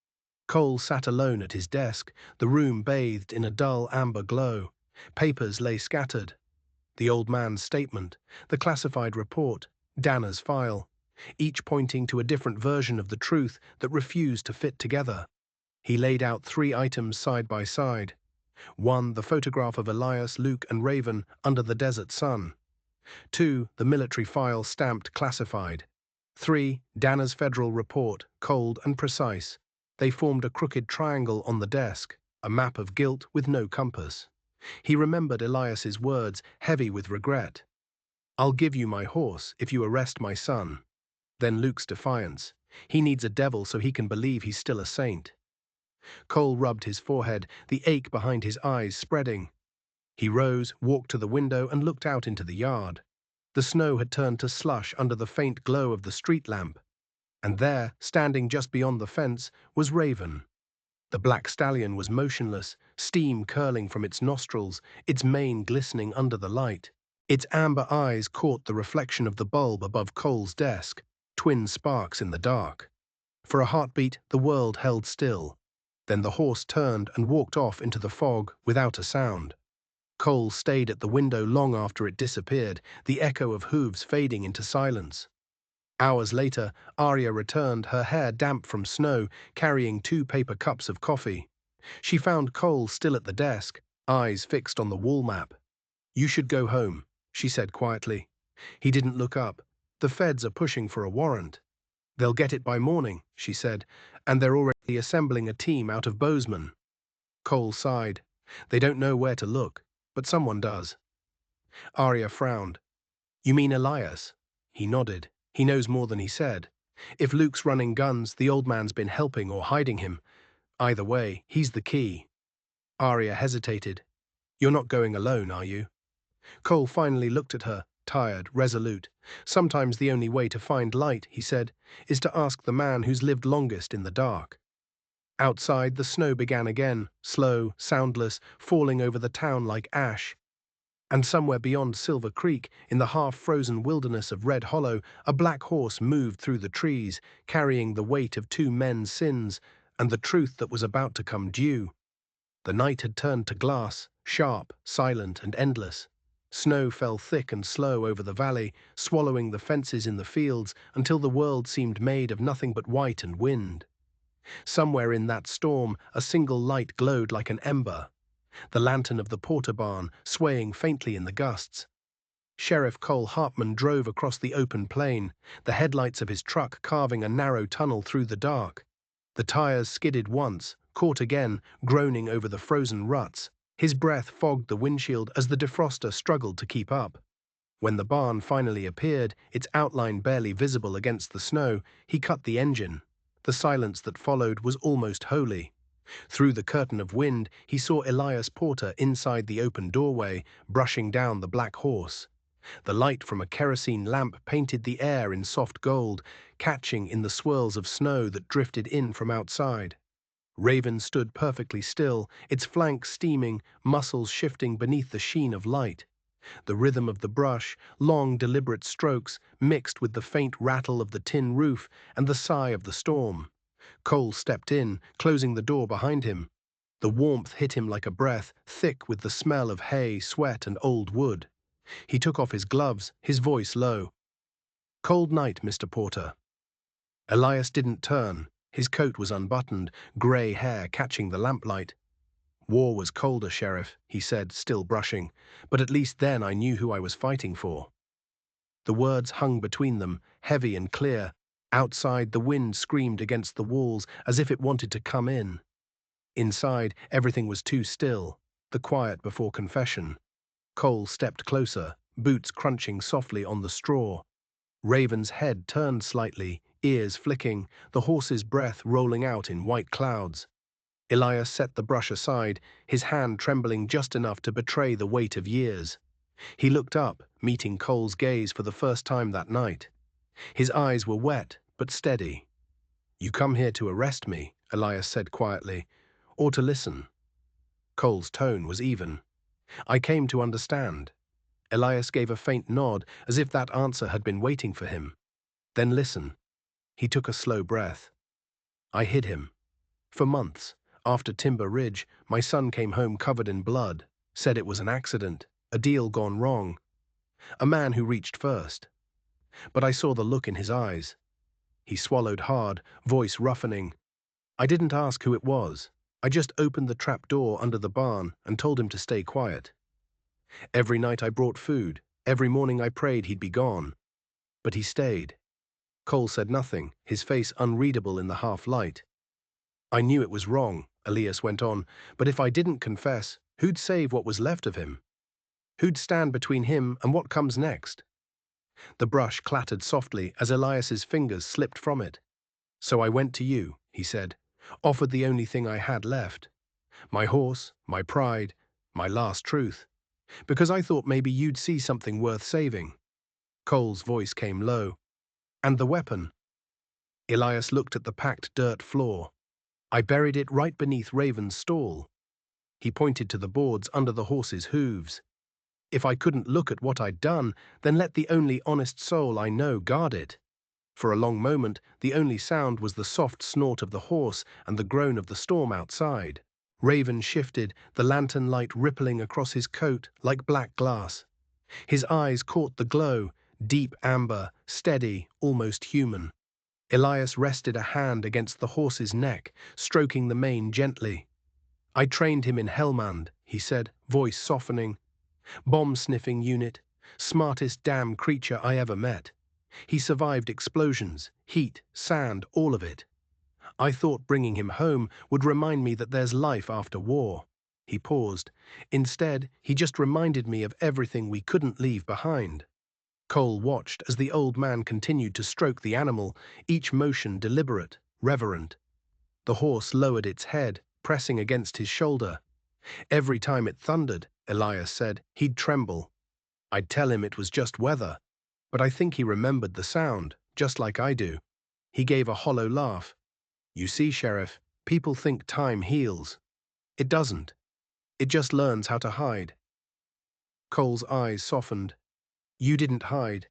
Cole sat alone at his desk, the room bathed in a dull amber glow. Papers lay scattered. The old man's statement, the classified report, Danner's file, each pointing to a different version of the truth that refused to fit together. He laid out 3 items side by side. 1, the photograph of Elias, Luke, and Raven under the desert sun. 2, the military file stamped classified. 3, Danner's federal report, cold and precise. They formed a crooked triangle on the desk, a map of guilt with no compass. He remembered Elias's words, heavy with regret. "I'll give you my horse if you arrest my son." Then Luke's defiance. "He needs a devil so he can believe he's still a saint." Cole rubbed his forehead, the ache behind his eyes spreading. He rose, walked to the window, and looked out into the yard. The snow had turned to slush under the faint glow of the street lamp. And there, standing just beyond the fence, was Raven. The black stallion was motionless, steam curling from its nostrils, its mane glistening under the light. Its amber eyes caught the reflection of the bulb above Cole's desk, twin sparks in the dark. For a heartbeat, the world held still. Then the horse turned and walked off into the fog without a sound. Cole stayed at the window long after it disappeared, the echo of hooves fading into silence. Hours later, Arya returned, her hair damp from snow, carrying 2 paper cups of coffee. She found Cole still at the desk, eyes fixed on the wall map. "You should go home," she said quietly. He didn't look up. "The feds are pushing for a warrant." "They'll get it by morning," she said, "and they're already assembling a team out of Bozeman." Cole sighed. "They don't know where to look, but someone does." Arya frowned. "You mean Elias?" He nodded. "He knows more than he said. If Luke's running guns, the old man's been helping or hiding him. Either way, he's the key." Arya hesitated. "You're not going alone, are you?" Cole finally looked at her, tired, resolute. "Sometimes the only way to find light," he said, "is to ask the man who's lived longest in the dark." Outside, the snow began again, slow, soundless, falling over the town like ash. And somewhere beyond Silver Creek, in the half-frozen wilderness of Red Hollow, a black horse moved through the trees, carrying the weight of 2 men's sins and the truth that was about to come due. The night had turned to glass, sharp, silent, and endless. Snow fell thick and slow over the valley, swallowing the fences in the fields until the world seemed made of nothing but white and wind. Somewhere in that storm, a single light glowed like an ember, the lantern of the Porter barn, swaying faintly in the gusts. Sheriff Cole Hartman drove across the open plain, the headlights of his truck carving a narrow tunnel through the dark. The tires skidded once, caught again, groaning over the frozen ruts. His breath fogged the windshield as the defroster struggled to keep up. When the barn finally appeared, its outline barely visible against the snow, he cut the engine. The silence that followed was almost holy. Through the curtain of wind, he saw Elias Porter inside the open doorway, brushing down the black horse. The light from a kerosene lamp painted the air in soft gold, catching in the swirls of snow that drifted in from outside. Raven stood perfectly still, its flanks steaming, muscles shifting beneath the sheen of light. The rhythm of the brush, long deliberate strokes, mixed with the faint rattle of the tin roof and the sigh of the storm. Cole stepped in, closing the door behind him. The warmth hit him like a breath, thick with the smell of hay, sweat, and old wood. He took off his gloves, his voice low. "Cold night, Mr. Porter." Elias didn't turn. His coat was unbuttoned, grey hair catching the lamplight. "War was colder, Sheriff," he said, still brushing, "but at least then I knew who I was fighting for." The words hung between them, heavy and clear. Outside, the wind screamed against the walls as if it wanted to come in. Inside, everything was too still, the quiet before confession. Cole stepped closer, boots crunching softly on the straw. Raven's head turned slightly, ears flicking, the horse's breath rolling out in white clouds. Elias set the brush aside, his hand trembling just enough to betray the weight of years. He looked up, meeting Cole's gaze for the first time that night. His eyes were wet, but steady. "You come here to arrest me," Elias said quietly, "or to listen?" Cole's tone was even. "I came to understand." Elias gave a faint nod, as if that answer had been waiting for him. "Then listen." He took a slow breath. "I hid him. For months. After Timber Ridge, my son came home covered in blood, said it was an accident, a deal gone wrong, a man who reached first. But I saw the look in his eyes." He swallowed hard, voice roughening. "I didn't ask who it was. I just opened the trap door under the barn and told him to stay quiet. Every night I brought food. Every morning I prayed he'd be gone. But he stayed." Cole said nothing, his face unreadable in the half-light. "I knew it was wrong," Elias went on, "but if I didn't confess, who'd save what was left of him? Who'd stand between him and what comes next?" The brush clattered softly as Elias's fingers slipped from it. "So I went to you," he said, "offered the only thing I had left. My horse, my pride, my last truth. Because I thought maybe you'd see something worth saving." Cole's voice came low. "And the weapon?" Elias looked at the packed dirt floor. "I buried it right beneath Raven's stall." He pointed to the boards under the horse's hooves. "If I couldn't look at what I'd done, then let the only honest soul I know guard it." For a long moment, the only sound was the soft snort of the horse and the groan of the storm outside. Raven shifted, the lantern light rippling across his coat like black glass. His eyes caught the glow, deep amber, steady, almost human. Elias rested a hand against the horse's neck, stroking the mane gently. "I trained him in Helmand," he said, voice softening. "Bomb-sniffing unit, smartest damn creature I ever met. He survived explosions, heat, sand, all of it. I thought bringing him home would remind me that there's life after war." He paused. "Instead, he just reminded me of everything we couldn't leave behind." Cole watched as the old man continued to stroke the animal, each motion deliberate, reverent. The horse lowered its head, pressing against his shoulder. Every time it thundered, Elias said, he'd tremble. I'd tell him it was just weather, but I think he remembered the sound, just like I do. He gave a hollow laugh. "You see, Sheriff, people think time heals. It doesn't. It just learns how to hide." Cole's eyes softened. "You didn't hide.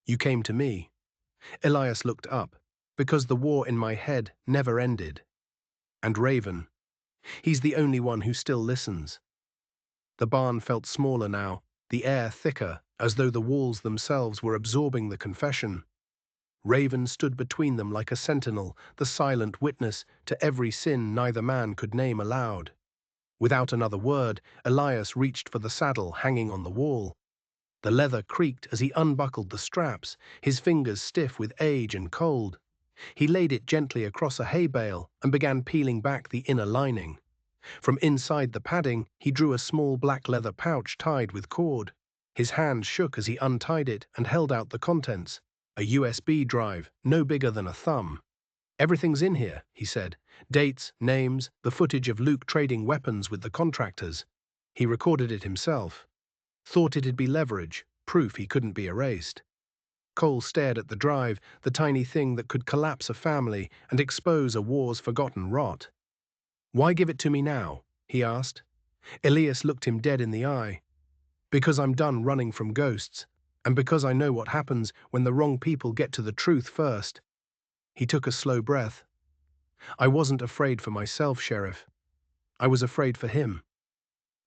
You came to me." Elias looked up, "Because the war in my head never ended. And Raven, he's the only one who still listens." The barn felt smaller now, the air thicker, as though the walls themselves were absorbing the confession. Raven stood between them like a sentinel, the silent witness to every sin neither man could name aloud. Without another word, Elias reached for the saddle hanging on the wall. The leather creaked as he unbuckled the straps, his fingers stiff with age and cold. He laid it gently across a hay bale and began peeling back the inner lining. From inside the padding, he drew a small black leather pouch tied with cord. His hand shook as he untied it and held out the contents. A USB drive, no bigger than a thumb. "Everything's in here," he said. "Dates, names, the footage of Luke trading weapons with the contractors. He recorded it himself. Thought it'd be leverage, proof he couldn't be erased." Cole stared at the drive, the tiny thing that could collapse a family and expose a war's forgotten rot. "Why give it to me now?" he asked. Elias looked him dead in the eye. "Because I'm done running from ghosts, and because I know what happens when the wrong people get to the truth first." He took a slow breath. "I wasn't afraid for myself, Sheriff. I was afraid for him.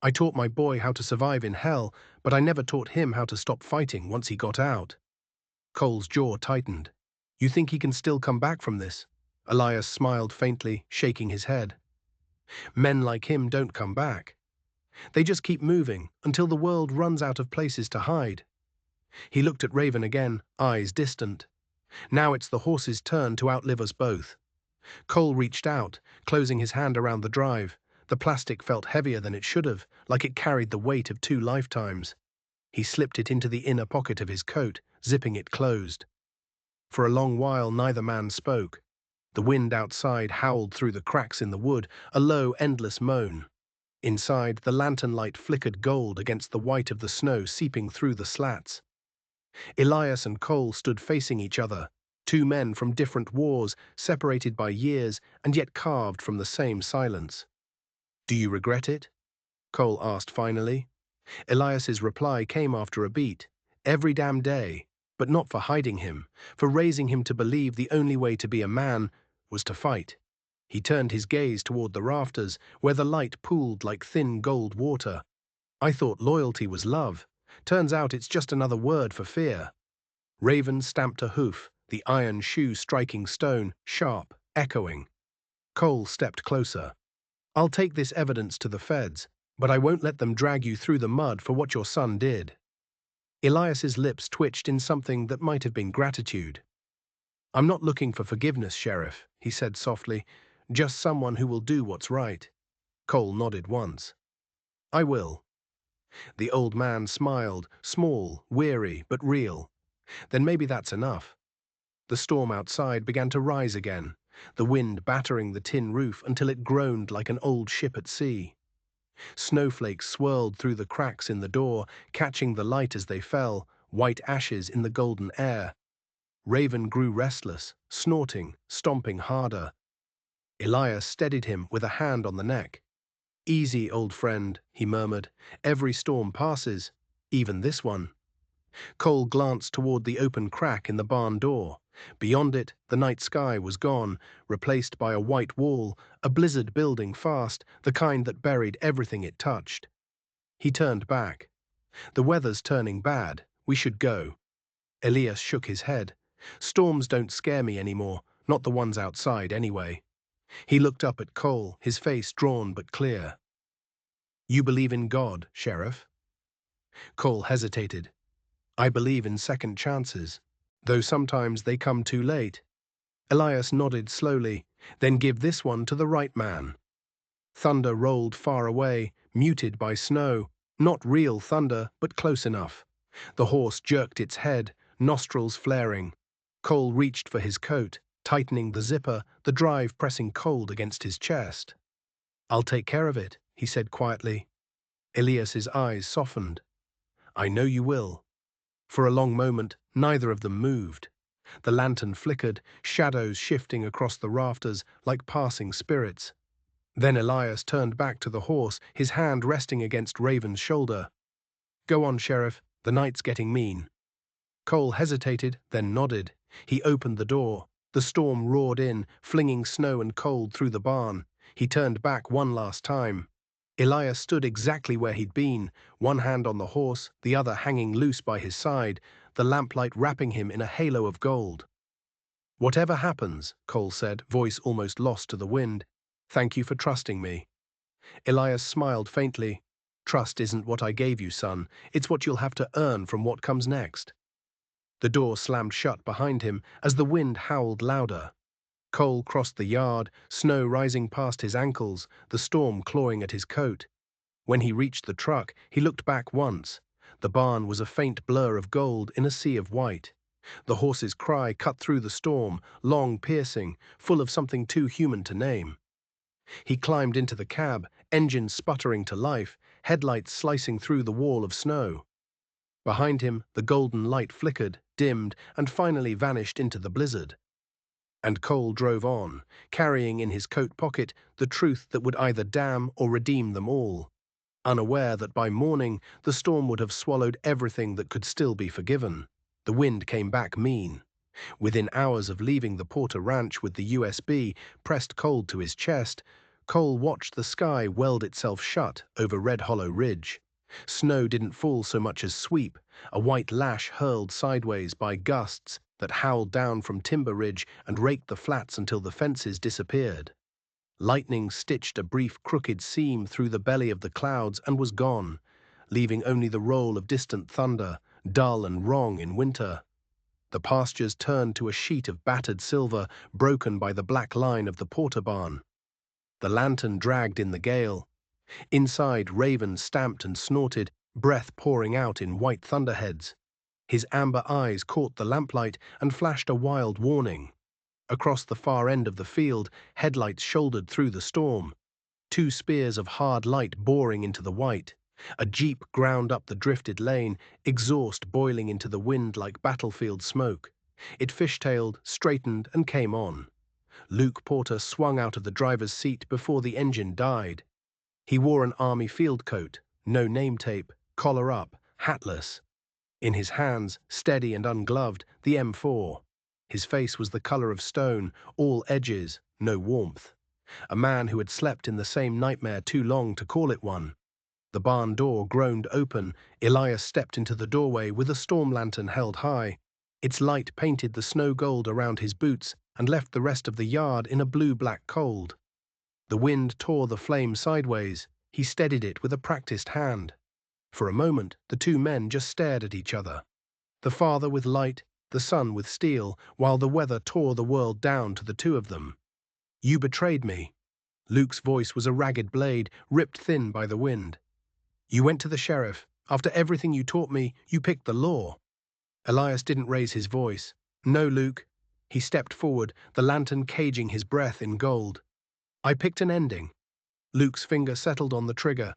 I taught my boy how to survive in hell, but I never taught him how to stop fighting once he got out." Cole's jaw tightened. "You think he can still come back from this?" Elias smiled faintly, shaking his head. "Men like him don't come back. They just keep moving until the world runs out of places to hide." He looked at Raven again, eyes distant. "Now it's the horse's turn to outlive us both." Cole reached out, closing his hand around the drive. The plastic felt heavier than it should have, like it carried the weight of 2 lifetimes. He slipped it into the inner pocket of his coat, zipping it closed. For a long while neither man spoke. The wind outside howled through the cracks in the wood, a low, endless moan. Inside, the lantern light flickered gold against the white of the snow seeping through the slats. Elias and Cole stood facing each other, two men from different wars, separated by years and yet carved from the same silence. "Do you regret it?" Cole asked finally. Elias's reply came after a beat. "Every damn day, but not for hiding him, for raising him to believe the only way to be a man was to fight." He turned his gaze toward the rafters, where the light pooled like thin gold water. "I thought loyalty was love. Turns out it's just another word for fear." Raven stamped a hoof, the iron shoe striking stone, sharp, echoing. Cole stepped closer. "I'll take this evidence to the feds, but I won't let them drag you through the mud for what your son did." Elias's lips twitched in something that might have been gratitude. "I'm not looking for forgiveness, Sheriff," he said softly. "Just someone who will do what's right." Cole nodded once. "I will." The old man smiled, small, weary, but real. "Then maybe that's enough." The storm outside began to rise again, the wind battering the tin roof until it groaned like an old ship at sea. Snowflakes swirled through the cracks in the door, catching the light as they fell, white ashes in the golden air. Raven grew restless, snorting, stomping harder. Elias steadied him with a hand on the neck. "Easy, old friend," he murmured. "Every storm passes, even this one." Cole glanced toward the open crack in the barn door. Beyond it, the night sky was gone, replaced by a white wall, a blizzard building fast, the kind that buried everything it touched. He turned back. "The weather's turning bad. We should go." Elias shook his head. "Storms don't scare me anymore, not the ones outside anyway." He looked up at Cole, his face drawn but clear. "You believe in God, Sheriff?" Cole hesitated. "I believe in second chances, though sometimes they come too late." Elias nodded slowly. "Then give this one to the right man." Thunder rolled far away, muted by snow. Not real thunder, but close enough. The horse jerked its head, nostrils flaring. Cole reached for his coat, tightening the zipper, the drive pressing cold against his chest. "I'll take care of it," he said quietly. Elias's eyes softened. "I know you will." For a long moment, neither of them moved. The lantern flickered, shadows shifting across the rafters like passing spirits. Then Elias turned back to the horse, his hand resting against Raven's shoulder. "Go on, Sheriff. The night's getting mean." Cole hesitated, then nodded. He opened the door. The storm roared in, flinging snow and cold through the barn. He turned back one last time. Elias stood exactly where he'd been, one hand on the horse, the other hanging loose by his side, the lamplight wrapping him in a halo of gold. "Whatever happens," Cole said, voice almost lost to the wind, "thank you for trusting me." Elias smiled faintly. "Trust isn't what I gave you, son. It's what you'll have to earn from what comes next." The door slammed shut behind him as the wind howled louder. Cole crossed the yard, snow rising past his ankles, the storm clawing at his coat. When he reached the truck, he looked back once. The barn was a faint blur of gold in a sea of white. The horse's cry cut through the storm, long, piercing, full of something too human to name. He climbed into the cab, engine sputtering to life, headlights slicing through the wall of snow. Behind him, the golden light flickered, dimmed, and finally vanished into the blizzard. And Cole drove on, carrying in his coat pocket the truth that would either damn or redeem them all, unaware that by morning the storm would have swallowed everything that could still be forgiven. The wind came back mean. Within hours of leaving the Porter Ranch with the USB pressed cold to his chest, Cole watched the sky weld itself shut over Red Hollow Ridge. Snow didn't fall so much as sweep, a white lash hurled sideways by gusts that howled down from Timber Ridge and raked the flats until the fences disappeared. Lightning stitched a brief crooked seam through the belly of the clouds and was gone, leaving only the roll of distant thunder, dull and wrong in winter. The pastures turned to a sheet of battered silver, broken by the black line of the Porter barn. The lantern dragged in the gale. Inside, Raven stamped and snorted, breath pouring out in white thunderheads. His amber eyes caught the lamplight and flashed a wild warning. Across the far end of the field, headlights shouldered through the storm. Two spears of hard light boring into the white. A jeep ground up the drifted lane, exhaust boiling into the wind like battlefield smoke. It fishtailed, straightened, and came on. Luke Porter swung out of the driver's seat before the engine died. He wore an army field coat, no name tape, collar up, hatless. In his hands, steady and ungloved, the M4. His face was the color of stone, all edges, no warmth. A man who had slept in the same nightmare too long to call it one. The barn door groaned open. Elias stepped into the doorway with a storm lantern held high. Its light painted the snow gold around his boots and left the rest of the yard in a blue-black cold. The wind tore the flame sideways. He steadied it with a practiced hand. For a moment, the two men just stared at each other. The father with light, the son with steel, while the weather tore the world down to the two of them. "You betrayed me." Luke's voice was a ragged blade, ripped thin by the wind. "You went to the sheriff. After everything you taught me, you picked the law." Elias didn't raise his voice. "No, Luke." He stepped forward, the lantern caging his breath in gold. "I picked an ending." Luke's finger settled on the trigger.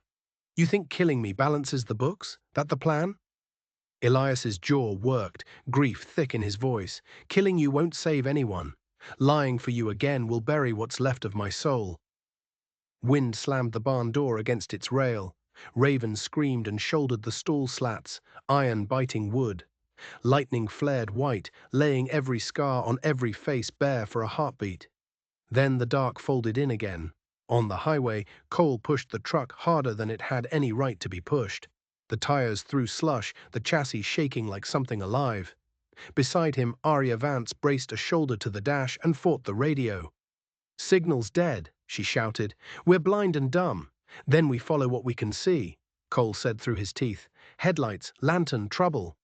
"You think killing me balances the books? That the plan?" Elias's jaw worked, grief thick in his voice. "Killing you won't save anyone. Lying for you again will bury what's left of my soul." Wind slammed the barn door against its rail. Raven screamed and shouldered the stall slats, iron biting wood. Lightning flared white, laying every scar on every face bare for a heartbeat. Then the dark folded in again. On the highway, Cole pushed the truck harder than it had any right to be pushed. The tires threw slush, the chassis shaking like something alive. Beside him, Arya Vance braced a shoulder to the dash and fought the radio. "Signal's dead," she shouted. "We're blind and dumb. Then we follow what we can see," Cole said through his teeth. "Headlights, lantern, trouble."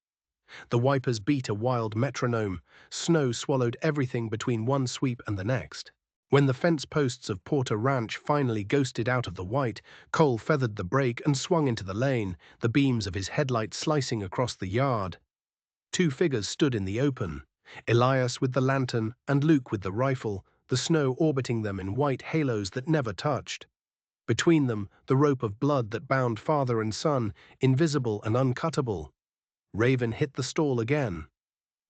The wipers beat a wild metronome. Snow swallowed everything between one sweep and the next. When the fence posts of Porter Ranch finally ghosted out of the white, Cole feathered the brake and swung into the lane, the beams of his headlight slicing across the yard. Two figures stood in the open, Elias with the lantern and Luke with the rifle, the snow orbiting them in white halos that never touched. Between them, the rope of blood that bound father and son, invisible and uncuttable. Raven hit the stall again.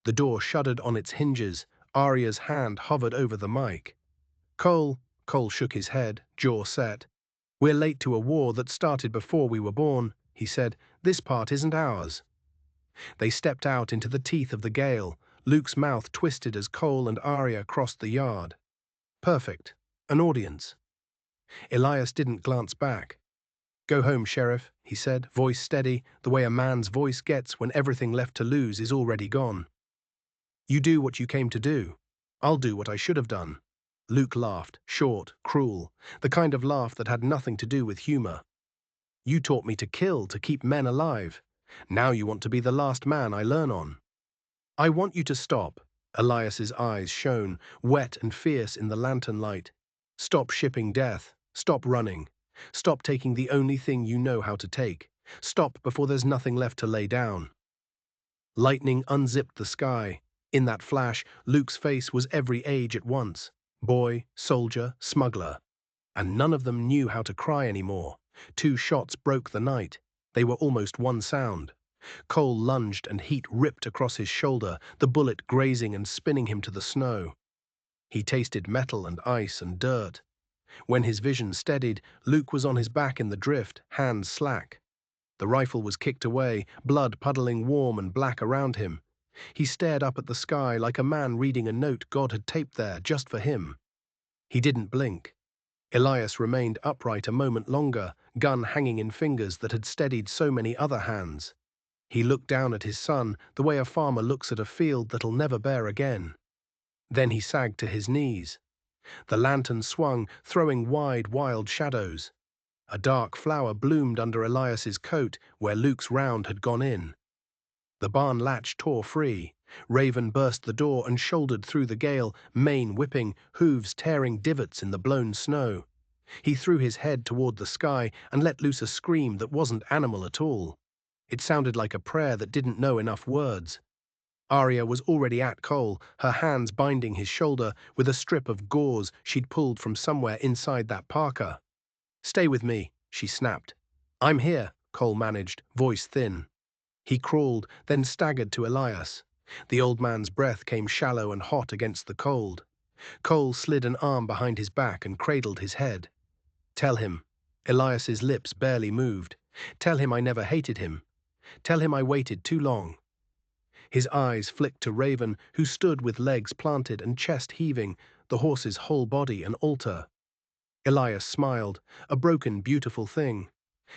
The door shuddered on its hinges. Arya's hand hovered over the mic. Cole shook his head, jaw set. "We're late to a war that started before we were born," he said. "This part isn't ours." They stepped out into the teeth of the gale. Luke's mouth twisted as Cole and Arya crossed the yard. Perfect. An audience. Elias didn't glance back. "Go home, Sheriff," he said, voice steady, the way a man's voice gets when everything left to lose is already gone. "You do what you came to do. I'll do what I should have done." Luke laughed, short, cruel, the kind of laugh that had nothing to do with humor. "You taught me to kill, to keep men alive. Now you want to be the last man I learn on." "I want you to stop." Elias's eyes shone, wet and fierce in the lantern light. "Stop shipping death. Stop running. Stop taking the only thing you know how to take. Stop before there's nothing left to lay down." Lightning unzipped the sky. In that flash, Luke's face was every age at once. Boy, soldier, smuggler. And none of them knew how to cry anymore. Two shots broke the night. They were almost one sound. Cole lunged and heat ripped across his shoulder, the bullet grazing and spinning him to the snow. He tasted metal and ice and dirt. When his vision steadied, Luke was on his back in the drift, hands slack. The rifle was kicked away, blood puddling warm and black around him. He stared up at the sky like a man reading a note God had taped there just for him. He didn't blink. Elias remained upright a moment longer, gun hanging in fingers that had steadied so many other hands. He looked down at his son the way a farmer looks at a field that'll never bear again. Then he sagged to his knees. The lantern swung, throwing wide, wild shadows. A dark flower bloomed under Elias's coat where Luke's round had gone in. The barn latch tore free. Raven burst the door and shouldered through the gale, mane whipping, hooves tearing divots in the blown snow. He threw his head toward the sky and let loose a scream that wasn't animal at all. It sounded like a prayer that didn't know enough words. Arya was already at Cole, her hands binding his shoulder with a strip of gauze she'd pulled from somewhere inside that parka. "Stay with me," she snapped. "I'm here," Cole managed, voice thin. He crawled, then staggered to Elias. The old man's breath came shallow and hot against the cold. Cole slid an arm behind his back and cradled his head. "Tell him." Elias's lips barely moved. "Tell him I never hated him. Tell him I waited too long." His eyes flicked to Raven, who stood with legs planted and chest heaving, the horse's whole body an altar. Elias smiled, a broken, beautiful thing,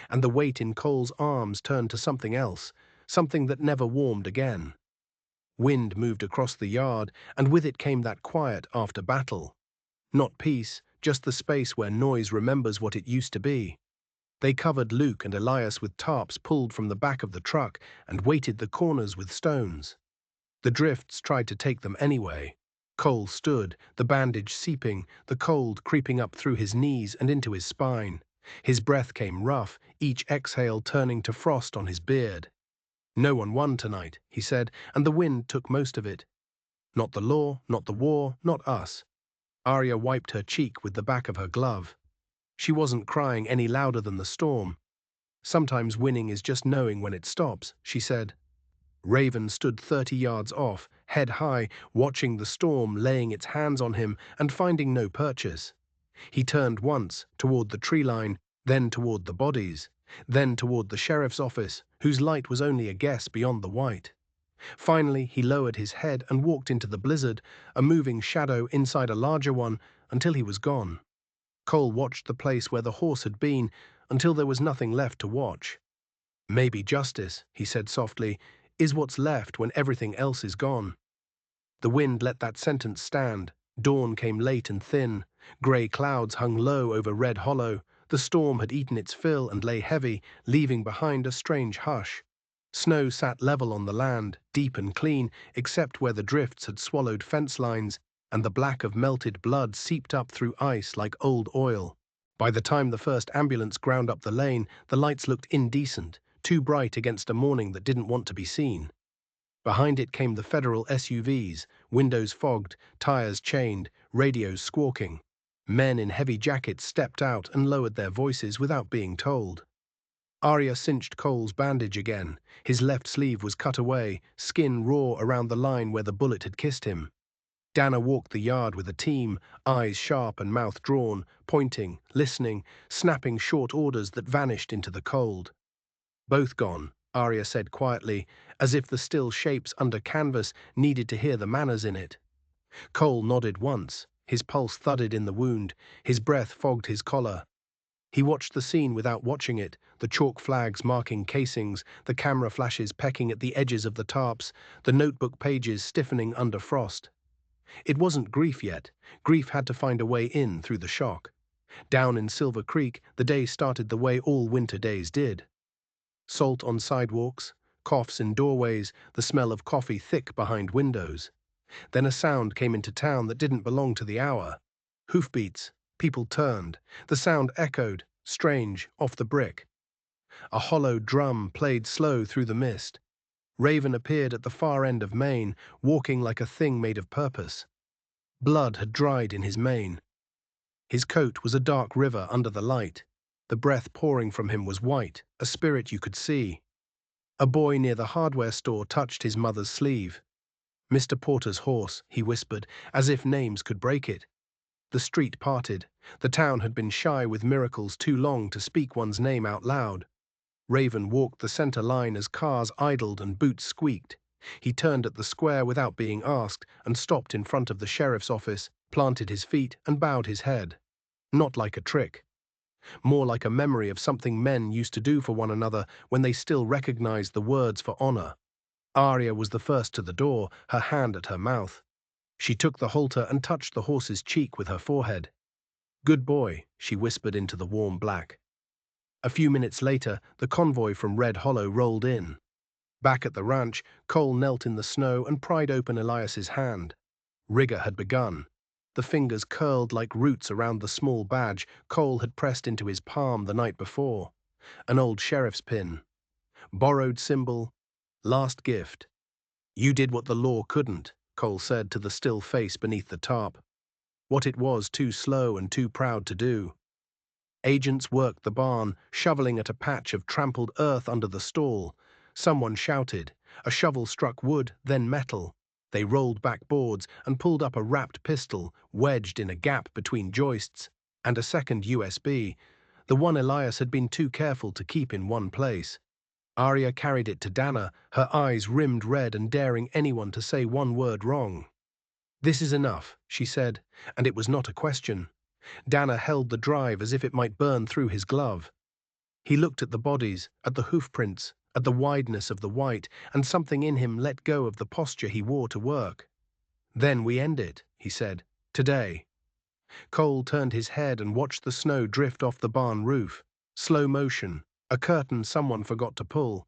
and the weight in Cole's arms turned to something else, something that never warmed again. Wind moved across the yard, and with it came that quiet after battle. Not peace, just the space where noise remembers what it used to be. They covered Luke and Elias with tarps pulled from the back of the truck and weighted the corners with stones. The drifts tried to take them anyway. Cole stood, the bandage seeping, the cold creeping up through his knees and into his spine. His breath came rough, each exhale turning to frost on his beard. "No one won tonight," he said, "and the wind took most of it. Not the law, not the war, not us." Arya wiped her cheek with the back of her glove. She wasn't crying any louder than the storm. "Sometimes winning is just knowing when it stops," she said. Raven stood 30 yards off, head high, watching the storm, laying its hands on him and finding no purchase. He turned once, toward the tree line, then toward the bodies, then toward the sheriff's office, whose light was only a guess beyond the white. Finally, he lowered his head and walked into the blizzard, a moving shadow inside a larger one, until he was gone. Cole watched the place where the horse had been, until there was nothing left to watch. "Maybe justice," he said softly, "is what's left when everything else is gone." The wind let that sentence stand. Dawn came late and thin. Grey clouds hung low over Red Hollow. The storm had eaten its fill and lay heavy, leaving behind a strange hush. Snow sat level on the land, deep and clean, except where the drifts had swallowed fence lines, and the black of melted blood seeped up through ice like old oil. By the time the first ambulance ground up the lane, the lights looked indecent, too bright against a morning that didn't want to be seen. Behind it came the federal SUVs, windows fogged, tires chained, radios squawking. Men in heavy jackets stepped out and lowered their voices without being told. Arya cinched Cole's bandage again. His left sleeve was cut away, skin raw around the line where the bullet had kissed him. Dana walked the yard with a team, eyes sharp and mouth drawn, pointing, listening, snapping short orders that vanished into the cold. "Both gone," Arya said quietly, as if the still shapes under canvas needed to hear the manners in it. Cole nodded once. His pulse thudded in the wound. His breath fogged his collar. He watched the scene without watching it, the chalk flags marking casings, the camera flashes pecking at the edges of the tarps, the notebook pages stiffening under frost. It wasn't grief yet. Grief had to find a way in through the shock. Down in Silver Creek, the day started the way all winter days did. Salt on sidewalks, coughs in doorways, the smell of coffee thick behind windows. Then a sound came into town that didn't belong to the hour. Hoofbeats. People turned. The sound echoed, strange, off the brick. A hollow drum played slow through the mist. Raven appeared at the far end of Maine, walking like a thing made of purpose. Blood had dried in his mane. His coat was a dark river under the light. The breath pouring from him was white, a spirit you could see. A boy near the hardware store touched his mother's sleeve. "Mr. Porter's horse," he whispered, as if names could break it. The street parted. The town had been shy with miracles too long to speak one's name out loud. Raven walked the center line as cars idled and boots squeaked. He turned at the square without being asked and stopped in front of the sheriff's office, planted his feet and bowed his head. Not like a trick. More like a memory of something men used to do for one another when they still recognized the words for honor. Arya was the first to the door, her hand at her mouth. She took the halter and touched the horse's cheek with her forehead. "Good boy," she whispered into the warm black. A few minutes later, the convoy from Red Hollow rolled in. Back at the ranch, Cole knelt in the snow and pried open Elias's hand. Rigor had begun. The fingers curled like roots around the small badge Cole had pressed into his palm the night before. An old sheriff's pin. Borrowed symbol, last gift. You did what the law couldn't, Cole said to the still face beneath the tarp. What it was too slow and too proud to do. Agents worked the barn, shoveling at a patch of trampled earth under the stall. Someone shouted. A shovel struck wood, then metal. They rolled back boards and pulled up a wrapped pistol, wedged in a gap between joists, and a second USB, the one Elias had been too careful to keep in one place. Arya carried it to Dana, her eyes rimmed red and daring anyone to say one word wrong. "This is enough," she said, and it was not a question. Dana held the drive as if it might burn through his glove. He looked at the bodies, at the hoofprints, at the wideness of the white, and something in him let go of the posture he wore to work. "Then we end it," he said. "Today." Cole turned his head and watched the snow drift off the barn roof. Slow motion, a curtain someone forgot to pull.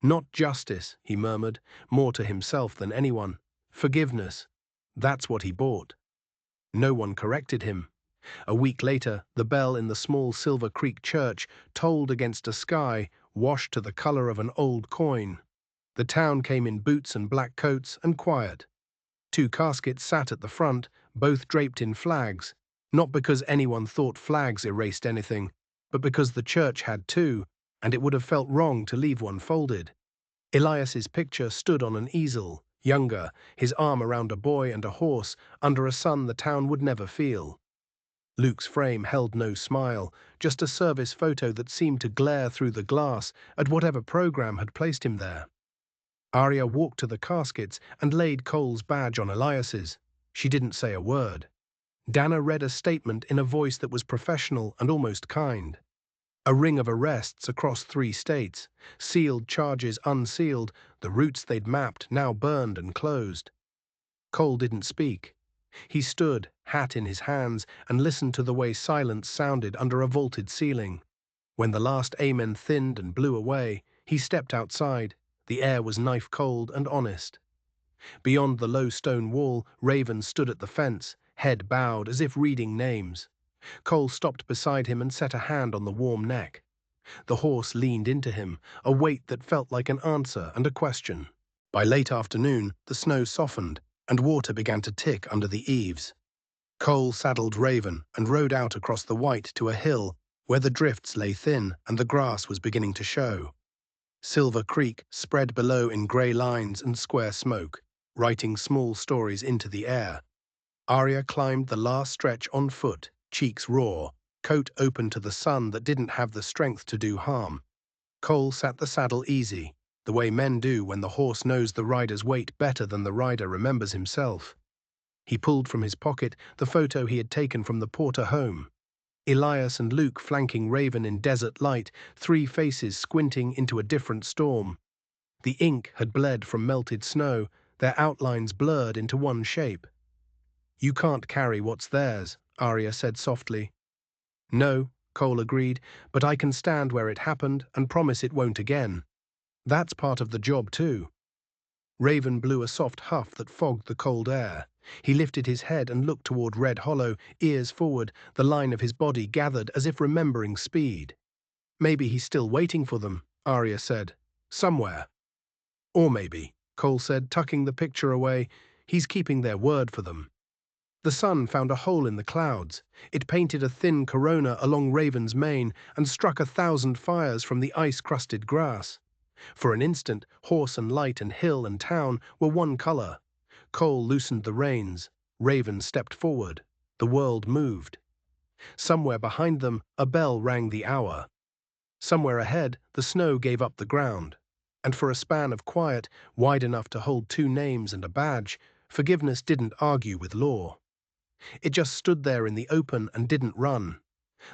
"Not justice," he murmured, more to himself than anyone. "Forgiveness. That's what he bought." No one corrected him. A week later, the bell in the small Silver Creek church tolled against a sky washed to the color of an old coin. The town came in boots and black coats and quiet. Two caskets sat at the front, both draped in flags, not because anyone thought flags erased anything, but because the church had two, and it would have felt wrong to leave one folded. Elias's picture stood on an easel, younger, his arm around a boy and a horse, under a sun the town would never feel. Luke's frame held no smile, just a service photo that seemed to glare through the glass at whatever program had placed him there. Arya walked to the caskets and laid Cole's badge on Elias's. She didn't say a word. Dana read a statement in a voice that was professional and almost kind. A ring of arrests across 3 states, sealed charges unsealed, the routes they'd mapped now burned and closed. Cole didn't speak. He stood, hat in his hands, and listened to the way silence sounded under a vaulted ceiling. When the last amen thinned and blew away, he stepped outside. The air was knife-cold and honest. Beyond the low stone wall, Raven stood at the fence, head bowed as if reading names. Cole stopped beside him and set a hand on the warm neck. The horse leaned into him, a weight that felt like an answer and a question. By late afternoon, the snow softened, and water began to tick under the eaves. Cole saddled Raven and rode out across the white to a hill where the drifts lay thin and the grass was beginning to show. Silver Creek spread below in grey lines and square smoke, writing small stories into the air. Arya climbed the last stretch on foot, cheeks raw, coat open to the sun that didn't have the strength to do harm. Cole sat the saddle easy, the way men do when the horse knows the rider's weight better than the rider remembers himself. He pulled from his pocket the photo he had taken from the Porter home. Elias and Luke flanking Raven in desert light, 3 faces squinting into a different storm. The ink had bled from melted snow, their outlines blurred into one shape. "You can't carry what's theirs," Arya said softly. "No," Cole agreed, "but I can stand where it happened and promise it won't again. That's part of the job too." Raven blew a soft huff that fogged the cold air. He lifted his head and looked toward Red Hollow, ears forward, the line of his body gathered as if remembering speed. "Maybe he's still waiting for them," Arya said. "Somewhere." "Or maybe," Cole said, tucking the picture away, "he's keeping their word for them." The sun found a hole in the clouds. It painted a thin corona along Raven's mane and struck 1,000 fires from the ice-crusted grass. For an instant, horse and light and hill and town were one color. Cole loosened the reins. Raven stepped forward. The world moved. Somewhere behind them, a bell rang the hour. Somewhere ahead, the snow gave up the ground. And for a span of quiet, wide enough to hold 2 names and a badge, forgiveness didn't argue with law. It just stood there in the open and didn't run.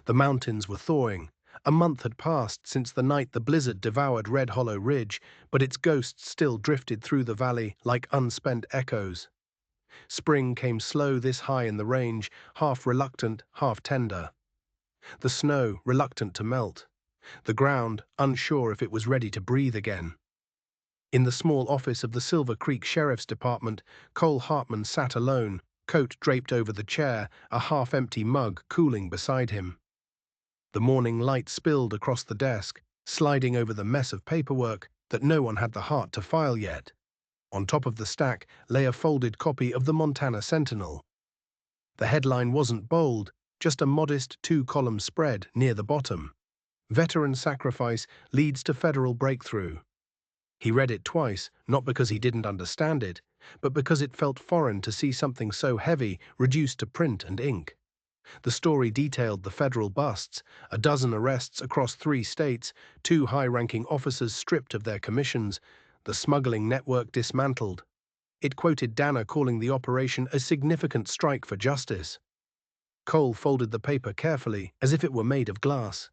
The mountains were thawing. A month had passed since the night the blizzard devoured Red Hollow Ridge, but its ghosts still drifted through the valley like unspent echoes. Spring came slow this high in the range, half reluctant, half tender. The snow reluctant to melt. The ground unsure if it was ready to breathe again. In the small office of the Silver Creek Sheriff's Department, Cole Hartman sat alone, coat draped over the chair, a half-empty mug cooling beside him. The morning light spilled across the desk. sliding over the mess of paperwork that no one had the heart to file yet. On top of the stack lay a folded copy of the Montana Sentinel. The headline wasn't bold, just a modest two-column spread near the bottom. Veteran sacrifice leads to federal breakthrough. He read it twice, not because he didn't understand it, but because it felt foreign to see something so heavy reduced to print and ink. The story detailed the federal busts, a dozen arrests across 3 states, 2 high-ranking officers stripped of their commissions, the smuggling network dismantled. It quoted Danner calling the operation a significant strike for justice. Cole folded the paper carefully, as if it were made of glass.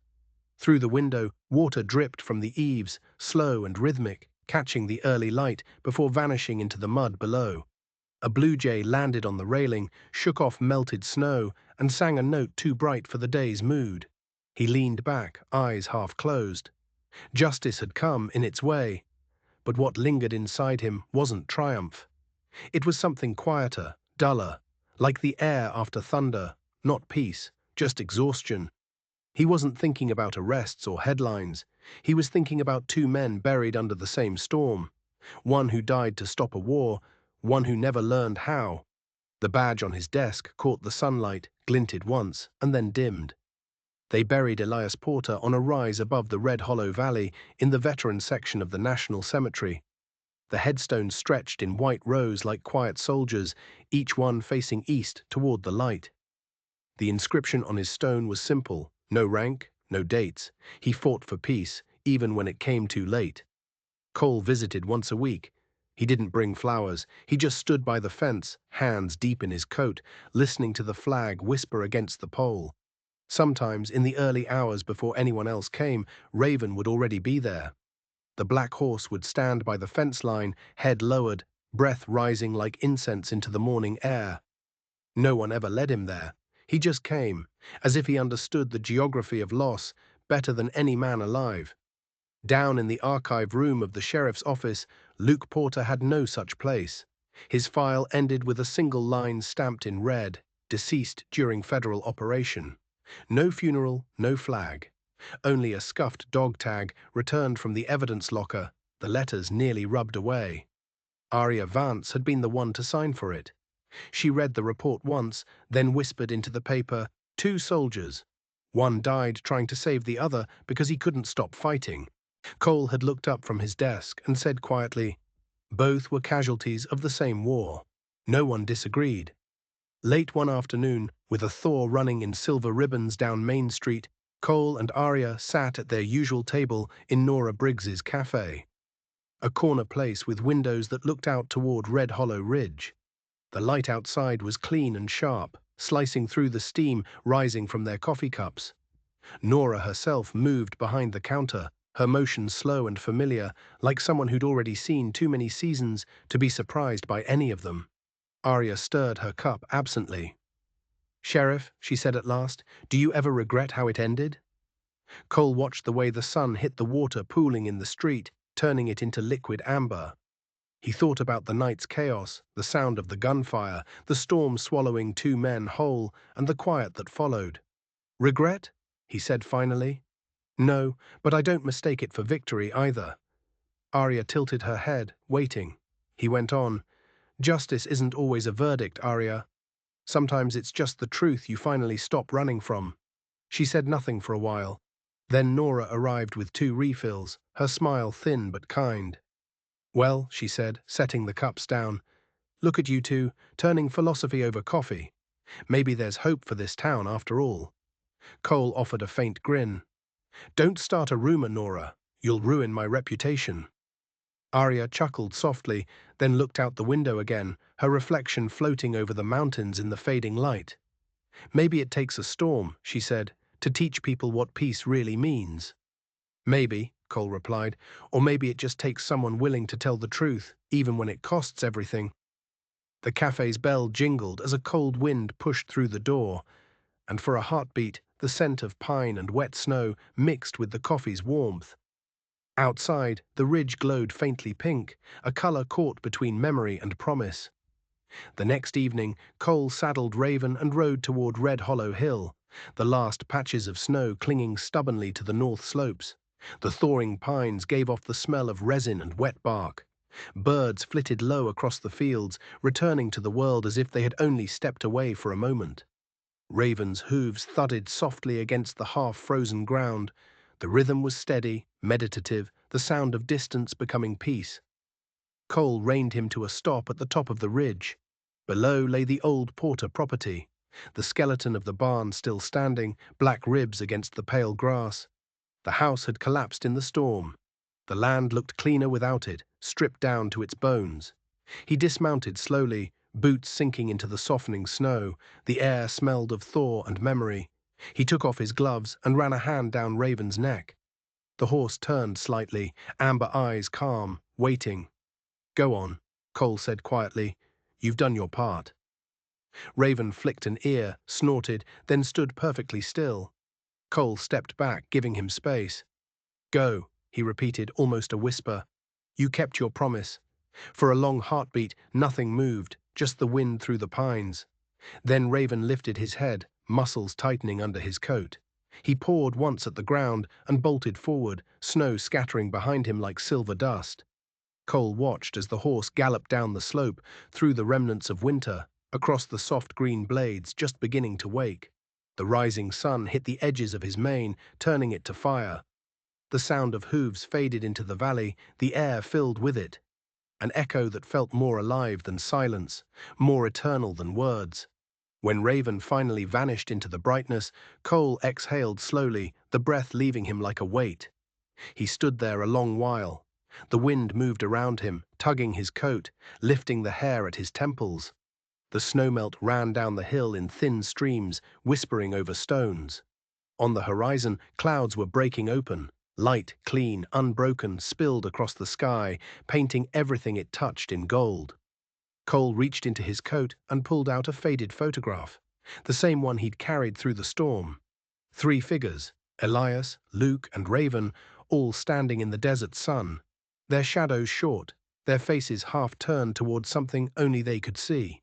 Through the window, water dripped from the eaves, slow and rhythmic, catching the early light before vanishing into the mud below. A blue jay landed on the railing, shook off melted snow, and sang a note too bright for the day's mood. He leaned back, eyes half closed. Justice had come in its way, but what lingered inside him wasn't triumph. It was something quieter, duller, like the air after thunder, not peace, just exhaustion. He wasn't thinking about arrests or headlines. He was thinking about 2 men buried under the same storm. One who died to stop a war, one who never learned how. The badge on his desk caught the sunlight, glinted once, and then dimmed. They buried Elias Porter on a rise above the Red Hollow Valley in the veteran section of the National Cemetery. The headstones stretched in white rows like quiet soldiers, each one facing east toward the light. The inscription on his stone was simple: no rank, no dates. He fought for peace, even when it came too late. Cole visited once a week. He didn't bring flowers. He just stood by the fence, hands deep in his coat, listening to the flag whisper against the pole. Sometimes, in the early hours before anyone else came, Raven would already be there. The black horse would stand by the fence line, head lowered, breath rising like incense into the morning air. No one ever led him there. He just came, as if he understood the geography of loss better than any man alive. Down in the archive room of the sheriff's office, Luke Porter had no such place. His file ended with a single line stamped in red: deceased during federal operation. No funeral, no flag. Only a scuffed dog tag returned from the evidence locker, the letters nearly rubbed away. Aria Vance had been the one to sign for it. She read the report once, then whispered into the paper, 2 soldiers. One died trying to save the other because he couldn't stop fighting. Cole had looked up from his desk and said quietly, both were casualties of the same war. No one disagreed. Late one afternoon, with a thaw running in silver ribbons down Main Street, Cole and Aria sat at their usual table in Nora Briggs's cafe. A corner place with windows that looked out toward Red Hollow Ridge. The light outside was clean and sharp, slicing through the steam rising from their coffee cups. Nora herself moved behind the counter, her motion slow and familiar, like someone who'd already seen too many seasons to be surprised by any of them. Aria stirred her cup absently. "Sheriff," she said at last, "do you ever regret how it ended?" Cole watched the way the sun hit the water pooling in the street, turning it into liquid amber. He thought about the night's chaos, the sound of the gunfire, the storm swallowing 2 men whole, and the quiet that followed. "Regret?" he said finally. "No, but I don't mistake it for victory either." Aria tilted her head, waiting. He went on, "Justice isn't always a verdict, Aria. Sometimes it's just the truth you finally stop running from." She said nothing for a while. Then Nora arrived with 2 refills, her smile thin but kind. "Well," she said, setting the cups down, "look at you 2, turning philosophy over coffee. Maybe there's hope for this town after all." Cole offered a faint grin. "Don't start a rumor, Nora. You'll ruin my reputation." Aria chuckled softly, then looked out the window again, her reflection floating over the mountains in the fading light. "Maybe it takes a storm," she said, "to teach people what peace really means." "Maybe," Cole replied, "or maybe it just takes someone willing to tell the truth, even when it costs everything." The cafe's bell jingled as a cold wind pushed through the door, and for a heartbeat, the scent of pine and wet snow mixed with the coffee's warmth. Outside, the ridge glowed faintly pink, a color caught between memory and promise. The next evening, Cole saddled Raven and rode toward Red Hollow Hill, the last patches of snow clinging stubbornly to the north slopes. The thawing pines gave off the smell of resin and wet bark. Birds flitted low across the fields, returning to the world as if they had only stepped away for a moment. Ravens' hooves thudded softly against the half-frozen ground. The rhythm was steady, meditative, the sound of distance becoming peace. Cole reined him to a stop at the top of the ridge. Below lay the old Porter property, the skeleton of the barn still standing, black ribs against the pale grass. The house had collapsed in the storm. The land looked cleaner without it, stripped down to its bones. He dismounted slowly, boots sinking into the softening snow. The air smelled of thaw and memory. He took off his gloves and ran a hand down Raven's neck. The horse turned slightly, amber eyes calm, waiting. "Go on," Cole said quietly. "You've done your part." Raven flicked an ear, snorted, then stood perfectly still. Cole stepped back, giving him space. "Go," he repeated, almost a whisper. "You kept your promise." For a long heartbeat, nothing moved, just the wind through the pines. Then Raven lifted his head, muscles tightening under his coat. He pawed once at the ground and bolted forward, snow scattering behind him like silver dust. Cole watched as the horse galloped down the slope, through the remnants of winter, across the soft green blades just beginning to wake. The rising sun hit the edges of his mane, turning it to fire. The sound of hooves faded into the valley, the air filled with it. An echo that felt more alive than silence, more eternal than words. When Raven finally vanished into the brightness, Cole exhaled slowly, the breath leaving him like a weight. He stood there a long while. The wind moved around him, tugging his coat, lifting the hair at his temples. The snowmelt ran down the hill in thin streams, whispering over stones. On the horizon, clouds were breaking open. Light, clean, unbroken, spilled across the sky, painting everything it touched in gold. Cole reached into his coat and pulled out a faded photograph, the same one he'd carried through the storm. 3 figures, Elias, Luke, and Raven, all standing in the desert sun, their shadows short, their faces half turned toward something only they could see.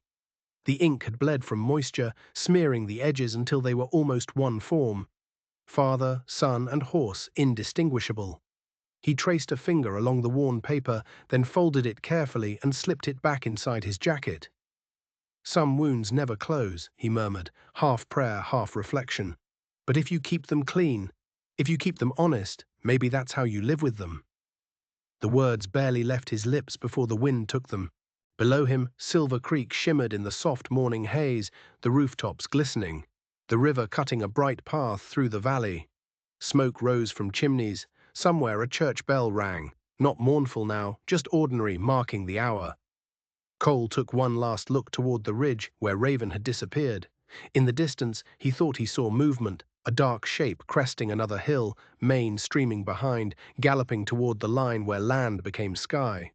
The ink had bled from moisture, smearing the edges until they were almost one form. Father, son, and horse indistinguishable. He traced a finger along the worn paper, then folded it carefully and slipped it back inside his jacket. "Some wounds never close," he murmured, half prayer, half reflection. "But if you keep them clean, if you keep them honest, maybe that's how you live with them." The words barely left his lips before the wind took them. Below him, Silver Creek shimmered in the soft morning haze, the rooftops glistening, the river cutting a bright path through the valley. Smoke rose from chimneys. Somewhere a church bell rang, not mournful now, just ordinary, marking the hour. Cole took one last look toward the ridge where Raven had disappeared. In the distance, he thought he saw movement, a dark shape cresting another hill, mane streaming behind, galloping toward the line where land became sky.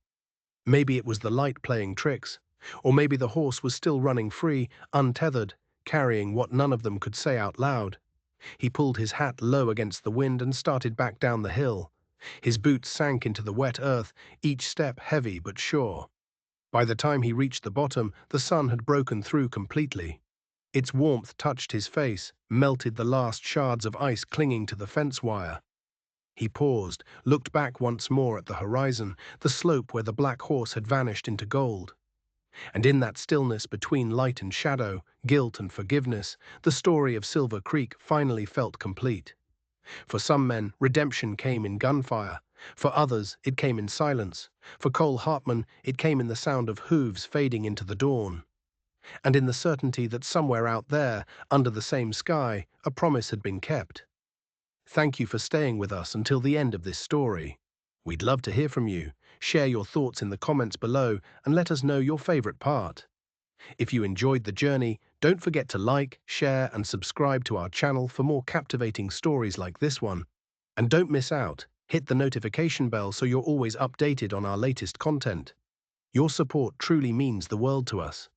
Maybe it was the light playing tricks, or maybe the horse was still running free, untethered, carrying what none of them could say out loud. He pulled his hat low against the wind and started back down the hill. His boots sank into the wet earth, each step heavy but sure. By the time he reached the bottom, the sun had broken through completely. Its warmth touched his face, melted the last shards of ice clinging to the fence wire. He paused, looked back once more at the horizon, the slope where the black horse had vanished into gold. And in that stillness between light and shadow, guilt and forgiveness, the story of Silver Creek finally felt complete. For some men, redemption came in gunfire. For others, it came in silence. For Cole Hartman, it came in the sound of hooves fading into the dawn. And in the certainty that somewhere out there, under the same sky, a promise had been kept. Thank you for staying with us until the end of this story. We'd love to hear from you. Share your thoughts in the comments below and let us know your favorite part. If you enjoyed the journey, don't forget to like, share, and subscribe to our channel for more captivating stories like this one. And don't miss out. Hit the notification bell so you're always updated on our latest content. Your support truly means the world to us.